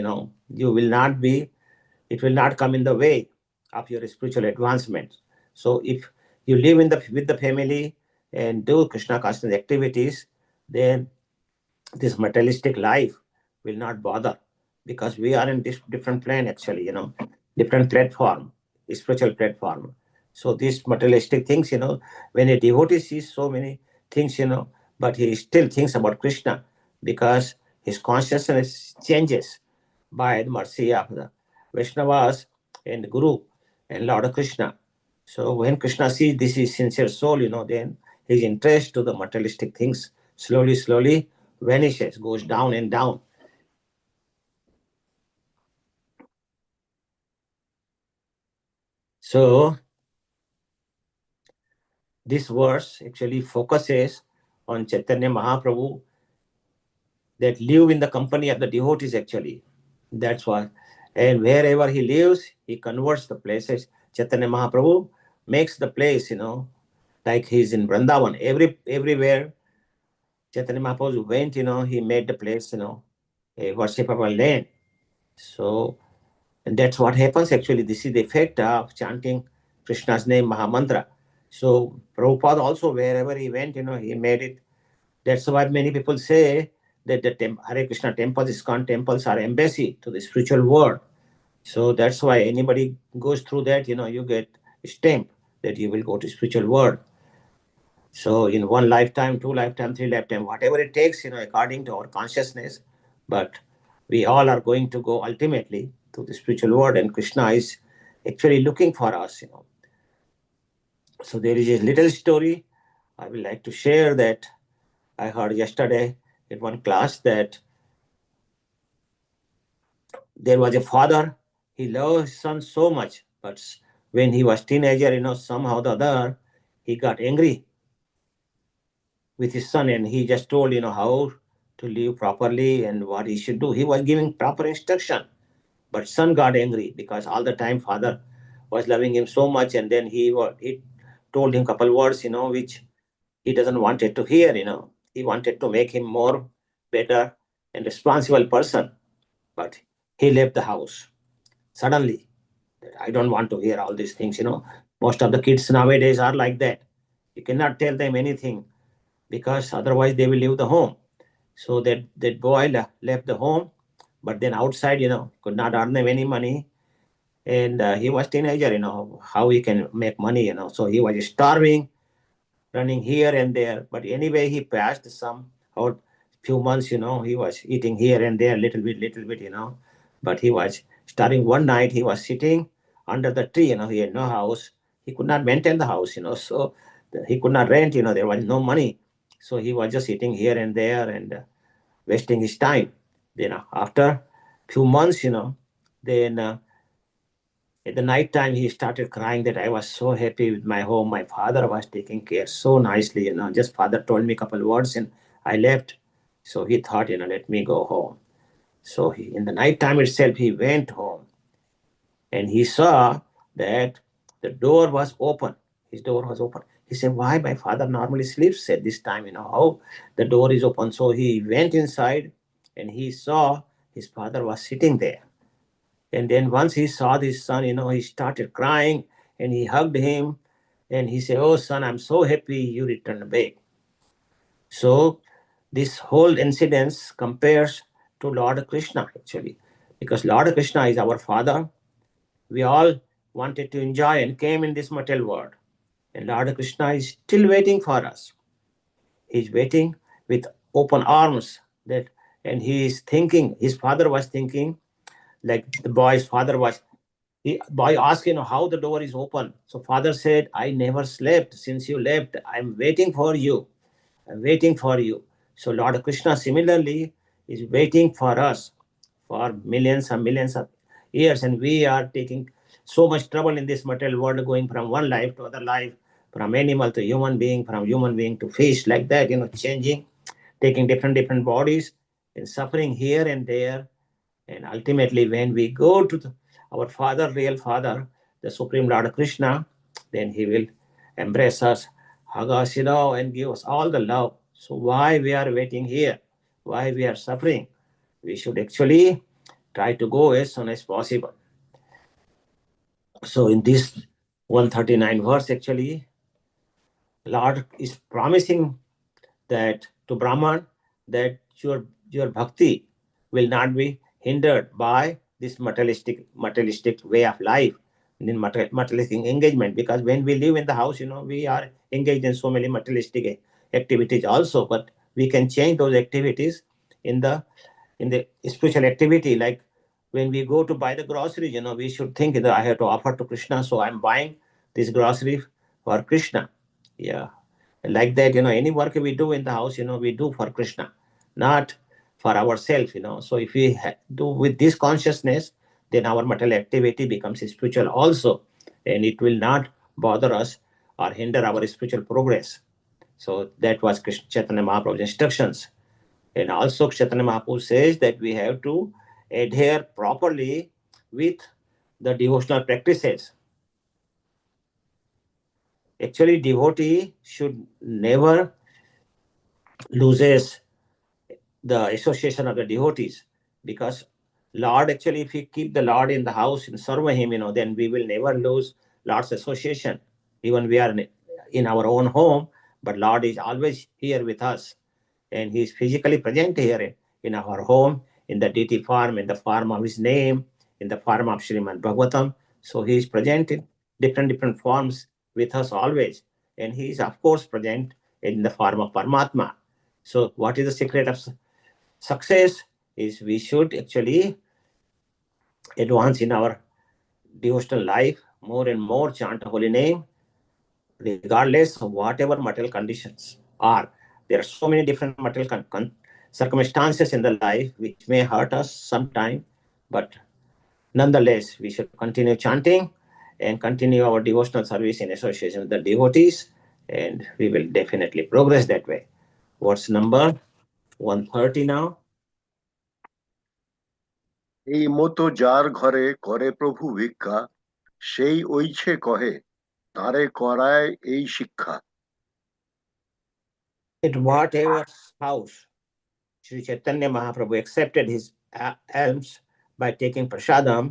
You will not be, it will not come in the way of your spiritual advancement. So if you live with the family and do Krishna conscious activities, then this materialistic life will not bother, because we are in this different plane actually, different platform, spiritual platform. So these materialistic things, when a devotee sees so many things, but he still thinks about Krishna, because his consciousness changes by the mercy of the Vaishnavas and Guru and Lord Krishna. So when Krishna sees this is sincere soul, then his interest to the materialistic things slowly vanishes, goes down and down. So this verse actually focuses on Chaitanya Mahaprabhu that live in the company of the devotees actually. That's why. And wherever he lives, he converts the places. Chaitanya Mahaprabhu makes the place, like he's in Vrindavan. Everywhere Chaitanya Mahaprabhu went, he made the place, a worshipable land. So, and that's what happens actually. This is the effect of chanting Krishna's name, Mahamantra. So, Prabhupada also, wherever he went, he made it. That's why many people say that the Hare Krishna temples, ISKCON temples are embassy to the spiritual world. So that's why anybody goes through that, you get stamp that you will go to spiritual world. So in one lifetime, two lifetime, three lifetime, whatever it takes, according to our consciousness, but we all are going to go ultimately to the spiritual world, and Krishna is actually looking for us, So there is a little story I would like to share that I heard yesterday in one class, that there was a father, he loved his son so much, but when he was teenager, somehow or the other, he got angry with his son, and he just told, how to live properly and what he should do. He was giving proper instruction, but son got angry because all the time father was loving him so much, and then he told him couple words, which he doesn't wanted to hear, He wanted to make him more better and responsible person, but he left the house suddenly. I don't want to hear all these things, Most of the kids nowadays are like that. You cannot tell them anything, because otherwise they will leave the home. So that boy left the home, but then outside, could not earn them any money. And he was teenager, how he can make money, So he was starving, running here and there. But anyway, he passed some out few months, he was eating here and there, little bit, But he was starting one night, he was sitting under the tree, he had no house. He could not maintain the house, so he could not rent, there was no money. So he was just sitting here and there and wasting his time. Then after few months, then at the night time, he started crying that I was so happy with my home. My father was taking care so nicely, Just father told me a couple words and I left. So he thought, let me go home. So in the night time itself, he went home and he saw that the door was open. His door was open. He said, why my father normally sleeps at this time, how the door is open. So he went inside and he saw his father was sitting there. And then once he saw his son, he started crying and he hugged him and he said, oh, son, I'm so happy you returned back. So this whole incident compares to Lord Krishna actually, because Lord Krishna is our father. We all wanted to enjoy and came in this material world. And Lord Krishna is still waiting for us. He's waiting with open arms. That, and he is thinking, his father was thinking, like the boy's father was. The boy asked, how the door is open. So father said, I never slept since you left. I'm waiting for you. I'm waiting for you. So Lord Krishna similarly is waiting for us for millions and millions of years. And we are taking so much trouble in this material world, going from one life to other life, from animal to human being, from human being to fish, like that, changing, taking different bodies and suffering here and there. And ultimately, when we go to our Father, real Father, the Supreme Lord Krishna, then He will embrace us, hug us, and give us all the love. So why we are waiting here? Why we are suffering? We should actually try to go as soon as possible. So in this 139 verse, actually, Lord is promising that to Brahman that your bhakti will not be hindered by this materialistic way of life, in materialistic engagement. Because when we live in the house, we are engaged in so many materialistic activities also, but we can change those activities in the spiritual activity. Like when we go to buy the groceries, we should think that I have to offer to Krishna, so I'm buying this grocery for Krishna. Yeah, like that, any work we do in the house, we do for Krishna, not for ourselves. So if we do with this consciousness, then our material activity becomes spiritual also, and it will not bother us or hinder our spiritual progress. So that was Krishna Chaitanya Mahaprabhu's instructions. And also Chaitanya Mahaprabhu says that we have to adhere properly with the devotional practices. Actually, devotee should never loses the association of the devotees, because Lord, actually, if we keep the Lord in the house and serve Him, then we will never lose Lord's association. Even we are in our own home, but Lord is always here with us, and He is physically present here in our home, in the deity form, in the form of His name, in the form of Srimad Bhagavatam. So He is present in different forms with us always, and He is of course present in the form of Paramatma. So what is the secret of success? Is we should actually advance in our devotional life, more and more chant the holy name, regardless of whatever material conditions are. There are so many different material circumstances in the life which may hurt us sometime, but nonetheless, we should continue chanting and continue our devotional service in association with the devotees, and we will definitely progress that way. What's number 130 now? এই মতো যার ঘরে করে প্রভু ভিক্ষা, সেই ওইছে কহে তারে করায় এই শিক্ষা। At whatever house Sri Chaitanya Mahaprabhu accepted his alms by taking prasadam,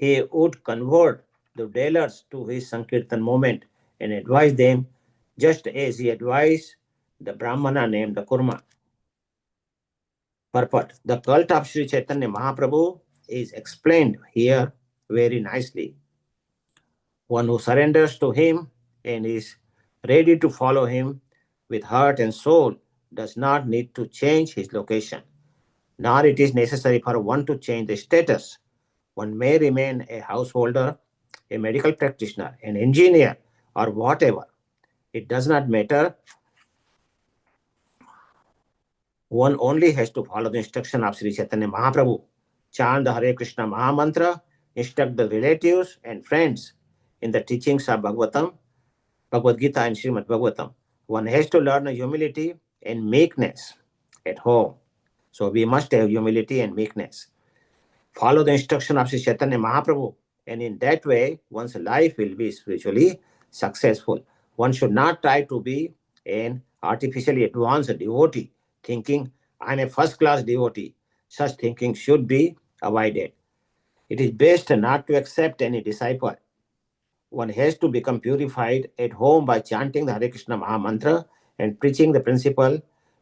he would convert the dwellers to his Sankirtan movement and advise them just as he advised the Brahmana named the Kurma. Purport. The cult of Sri Chaitanya Mahaprabhu is explained here very nicely. One who surrenders to him and is ready to follow him with heart and soul does not need to change his location, nor it is necessary for one to change the status. One may remain a householder, a medical practitioner, an engineer, or whatever. It does not matter. One only has to follow the instruction of Sri Chaitanya Mahaprabhu. Chant the Hare Krishna Mahamantra, instruct the relatives and friends in the teachings of Bhagavatam, Bhagavad Gita, and Srimad Bhagavatam. One has to learn humility and meekness at home. So we must have humility and meekness. Follow the instruction of Sri Chaitanya Mahaprabhu, and in that way, one's life will be spiritually successful. One should not try to be an artificially advanced devotee, thinking, I'm a first-class devotee. Such thinking should be avoided. It is best not to accept any disciple. One has to become purified at home by chanting the Hare Krishna Mahamantra and preaching the principle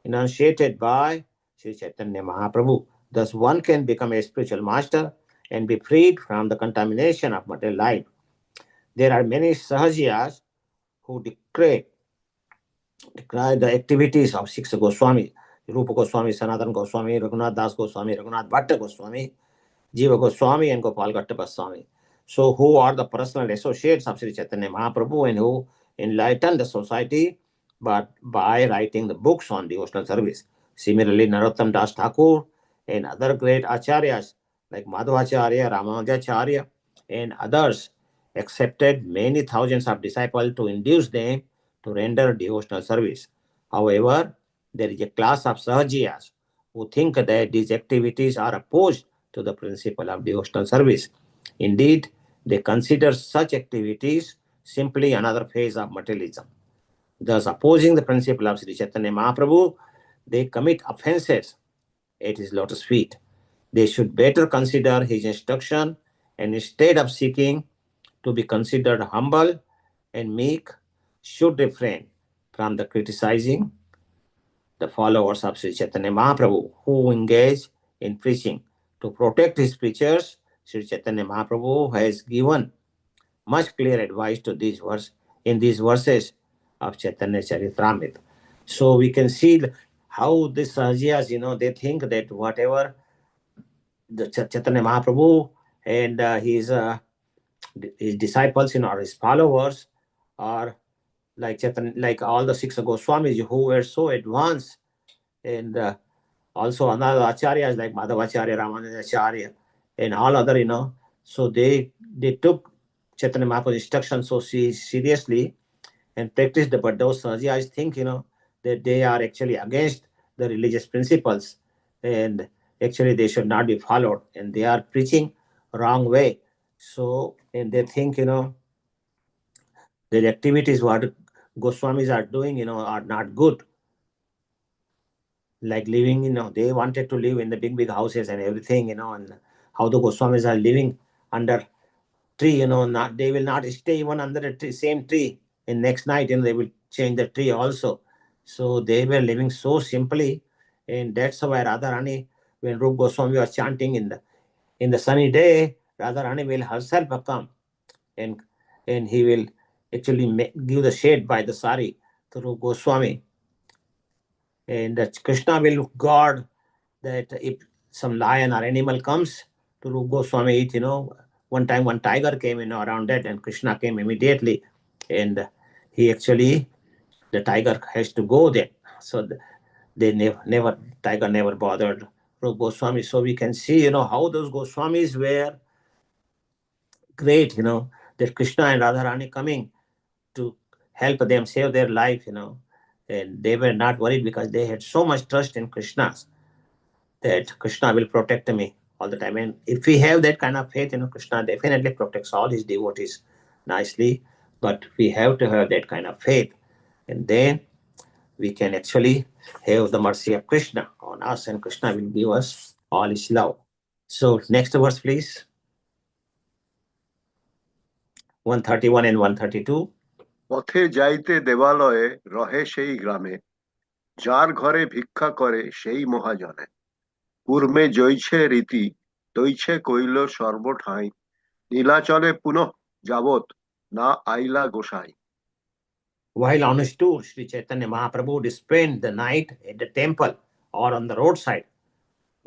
enunciated by Sri Chaitanya Mahaprabhu. Thus, one can become a spiritual master and be freed from the contamination of material life. There are many Sahajiyas who decry the activities of six Goswami, Rupa Goswami, Sanatana Goswami, Raghunath Das Goswami, Raghunath Bhatta Goswami, Jiva Goswami, and Gopal Bhatta Goswami. So, who are the personal associates of Sri Chaitanya Mahaprabhu and who enlighten the society but by writing the books on devotional service. Similarly, Narottam Das Thakur and other great acharyas like Madhvacharya, Ramanujacharya, and others accepted many thousands of disciples to induce them to render devotional service. However, there is a class of Sahajiyas who think that these activities are opposed to the principle of devotional service. Indeed, they consider such activities simply another phase of materialism. Thus, opposing the principle of Sri Chaitanya Mahaprabhu, they commit offenses at his lotus feet. They should better consider his instruction and instead of seeking to be considered humble and meek, should refrain from the criticizing the followers of Sri Chaitanya Mahaprabhu who engage in preaching. To protect his preachers, Sri Chaitanya Mahaprabhu has given much clear advice to these verses of Chaitanya Charitamrita. So we can see how these Sahajiyas, they think that whatever the Chaitanya Mahaprabhu and his disciples, or his followers, are like Chaitanya, like all the six Goswamis who were so advanced, and also another acharyas like Madhavacharya, Ramanujacharya, and all other, so they took Chaitanya Mahaprabhu's instruction so seriously and practiced. But those Sahajiyas think, that they are actually against the religious principles, and actually they should not be followed, and they are preaching wrong way. So, and they think, the activities what Goswamis are doing, are not good. Like living, they wanted to live in the big houses and everything, and how the Goswamis are living under tree, not they will not stay even under the same tree. And next night, they will change the tree also. So they were living so simply, and that's why Radharani, when Rup Goswami was chanting in the sunny day, Radharani will herself come, and he will actually give the shade by the sari to Rup Goswami. And that Krishna will guard that if some lion or animal comes to Rupa Goswami eat, one time one tiger came, around that, and Krishna came immediately, and he actually, the tiger has to go there. So they never tiger never bothered Rupa Goswami. So we can see, how those Goswamis were great, that Krishna and Radharani coming to help them save their life, and they were not worried because they had so much trust in Krishna that Krishna will protect me all the time. And if we have that kind of faith, Krishna definitely protects all his devotees nicely. But we have to have that kind of faith. And then we can actually have the mercy of Krishna on us, and Krishna will give us all his love. So, next verse, please. 131 and 132. পথে যাইতে দেবালয়ে রহে সেই গ্রামে, যার ঘরে ভিক্ষা করে সেই মহাজনে। পূর্বে জৈছে রীতি, তৈছে কইল সর্বঠাঁই, নীলাচলে পুনঃ যাবৎ না আইলা গোসাই। While on his tour, Sri Chaitanya Mahaprabhu would spend the night at the temple or on the roadside.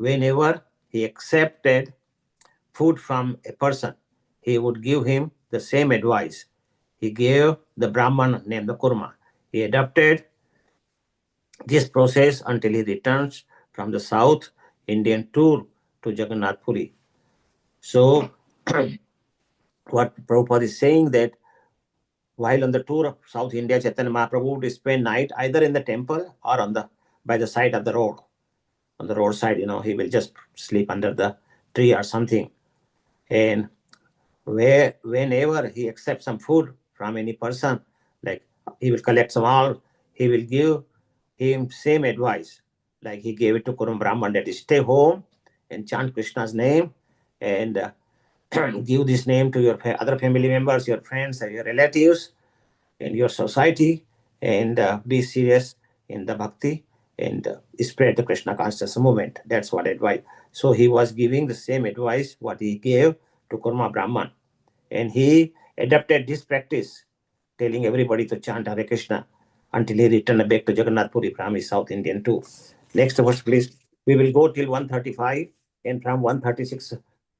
Whenever he accepted food from a person, he would give him the same advice he gave the Brahman named the Kurma. He adopted this process until he returns from the South Indian tour to Jagannath Puri. So, what Prabhupada is saying that while on the tour of South India, Chaitanya Mahaprabhu would spend night either in the temple or by the side of the road. On the roadside, he will just sleep under the tree or something. And whenever he accepts some food from any person, like he will collect some all, he will give him same advice, like he gave it to Kurum Brahman, that is, stay home and chant Krishna's name, and give this name to your other family members, your friends, and your relatives, and your society, and be serious in the bhakti, and spread the Krishna consciousness movement. That's what advice. So he was giving the same advice what he gave to Kurma Brahman, and he adopted this practice, telling everybody to chant Hare Krishna until he returned back to Jagannath Puri from his South Indian too. Next verse, please. We will go till 135, and from 136,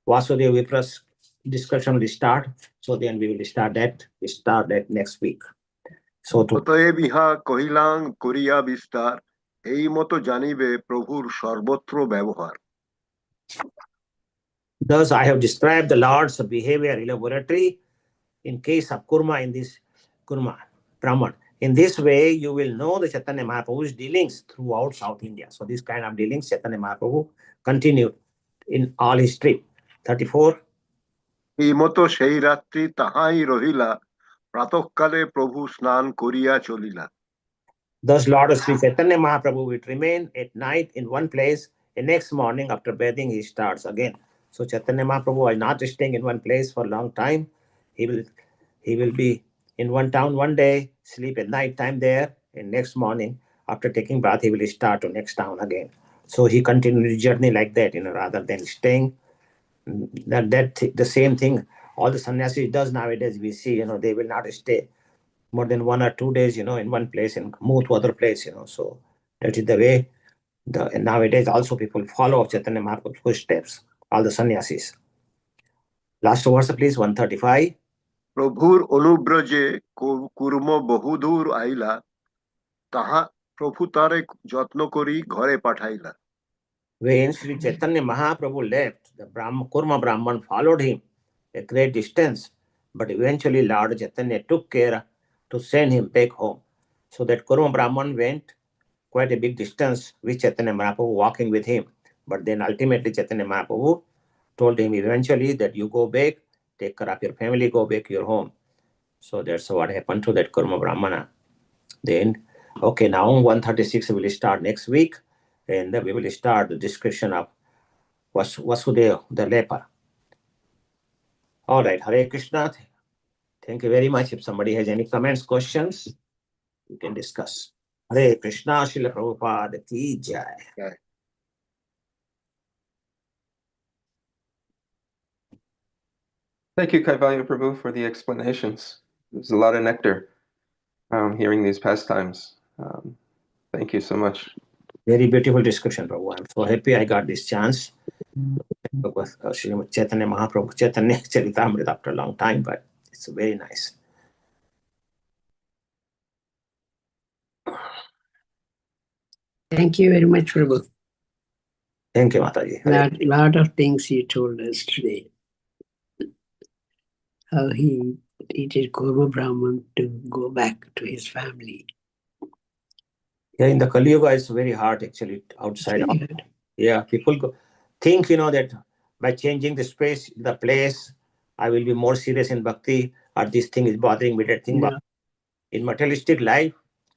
Vasudev Vipra's discussion will start. So then we will start that next week. So to অতএব ইহা কহিলাম করিয়া বিস্তার, এই মতো জানিবে প্রভুর সর্বত্র ব্যবহার। thus I have described the Lord's behavior elaborately in case of Kurma in this Kurma Brahman. In this way, you will know the Chaitanya Mahaprabhu's dealings throughout South India. So this kind of dealings Chaitanya Mahaprabhu continued in all his trip. 34. এই মতো সেই রাত্রি তাহাই রহিলা, প্রাতঃকালে প্রভু স্নান করিয়া চলিলা। Thus Lord Sri Chaitanya Mahaprabhu will remain at night in one place, and next morning after bathing he starts again. So Chaitanya Mahaprabhu is not staying in one place for a long time. He will be in one town one day, sleep at night time there, and next morning after taking bath he will start to next town again. So he continued his journey like that, rather than staying. The same thing all the sannyasis does nowadays. We see, they will not stay more than 1 or 2 days, in one place and move to other place, So that is the way nowadays also people follow Chaitanya Mahaprabhu's footsteps, all the sannyasis. Last verse, please, 135. প্রভুর অনুব্রজে কুর্ম বহুদূর আইলা, তাহা প্রভু তারে যত্ন করি ঘরে পাঠাইলা। When Sri Chaitanya Mahaprabhu left, the Kurma Brahman followed him a great distance, but eventually Lord Chaitanya took care to send him back home. So that Kurma Brahman went quite a big distance with Chaitanya Mahaprabhu walking with him. But then ultimately Chaitanya Mahaprabhu told him eventually that you go back, take care of your family, go back to your home. So that's what happened to that Kurma Brahmana. Then, okay, now 136 we will start next week, and we will start the description of Vasudeva, the leper. All right, Hare Krishna. Thank you very much. If somebody has any comments, questions, we can discuss. Hare Krishna, Srila Prabhupada ki jai. Thank you, Kaivalya Prabhu, for the explanations. There's a lot of nectar hearing these pastimes. Thank you so much. Very beautiful description, Prabhu. I'm so happy I got this chance. Chaitanya Mahaprabhu, Chaitanya Caritamrita after a long time, but it's very nice. Thank you very much, Prabhu. Thank you, Mataji. Lot of things you told us today. How he treated Kurma Brahman to go back to his family. Yeah, in the Kali Yuga, it's very hard actually outside. Yeah, people think, that by changing the space, the place, I will be more serious in bhakti, or this thing is bothering me, that thing. Yeah. In materialistic life,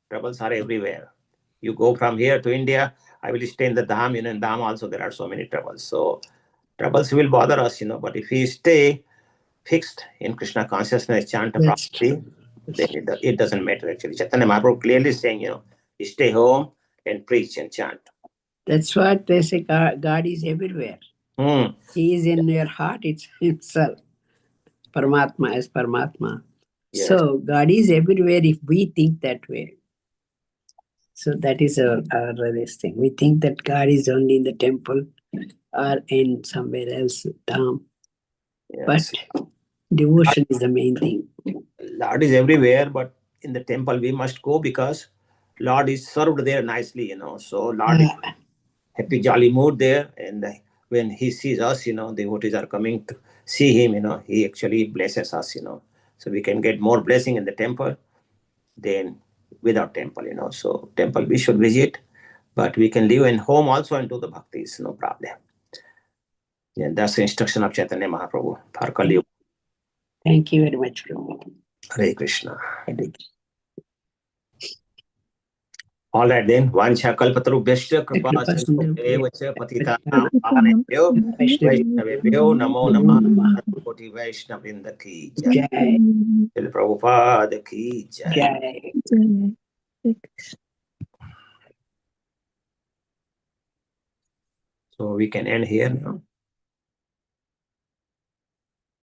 troubles are everywhere. You go from here to India, I will stay in the Dham, in Dham also there are so many troubles. So troubles will bother us, but if we stay fixed in Krishna consciousness, chant properly, then it doesn't matter actually. Chaitanya Mahaprabhu clearly saying, stay home and preach and chant. That's what they say, God is everywhere. He is in your heart, it's himself. Paramatma is Paramatma. Yes. So God is everywhere if we think that way. So that is our this thing. We think that God is only in the temple or in somewhere else, Dham. Yes. But devotion is the main thing. Lord is everywhere, but in the temple we must go because Lord is served there nicely, So Lord is happy, jolly mood there, and when he sees us, devotees are coming to see him, he actually blesses us, So we can get more blessing in the temple than without temple, So temple we should visit, but we can live in home also and do the bhaktis, no problem. Yeah, that's the instruction of Chaitanya Mahaprabhu for Kali Yuga. Thank you very much, Prabhu. Hare Krishna. All right then. Vancha kalpatarubhyascha kripa sindhubhyo patitanam pavanebhyo vaishnavebhyo namo namah. Koti Vaishnavrinda ki jai. Srila Prabhupada ki jai. So we can end here now.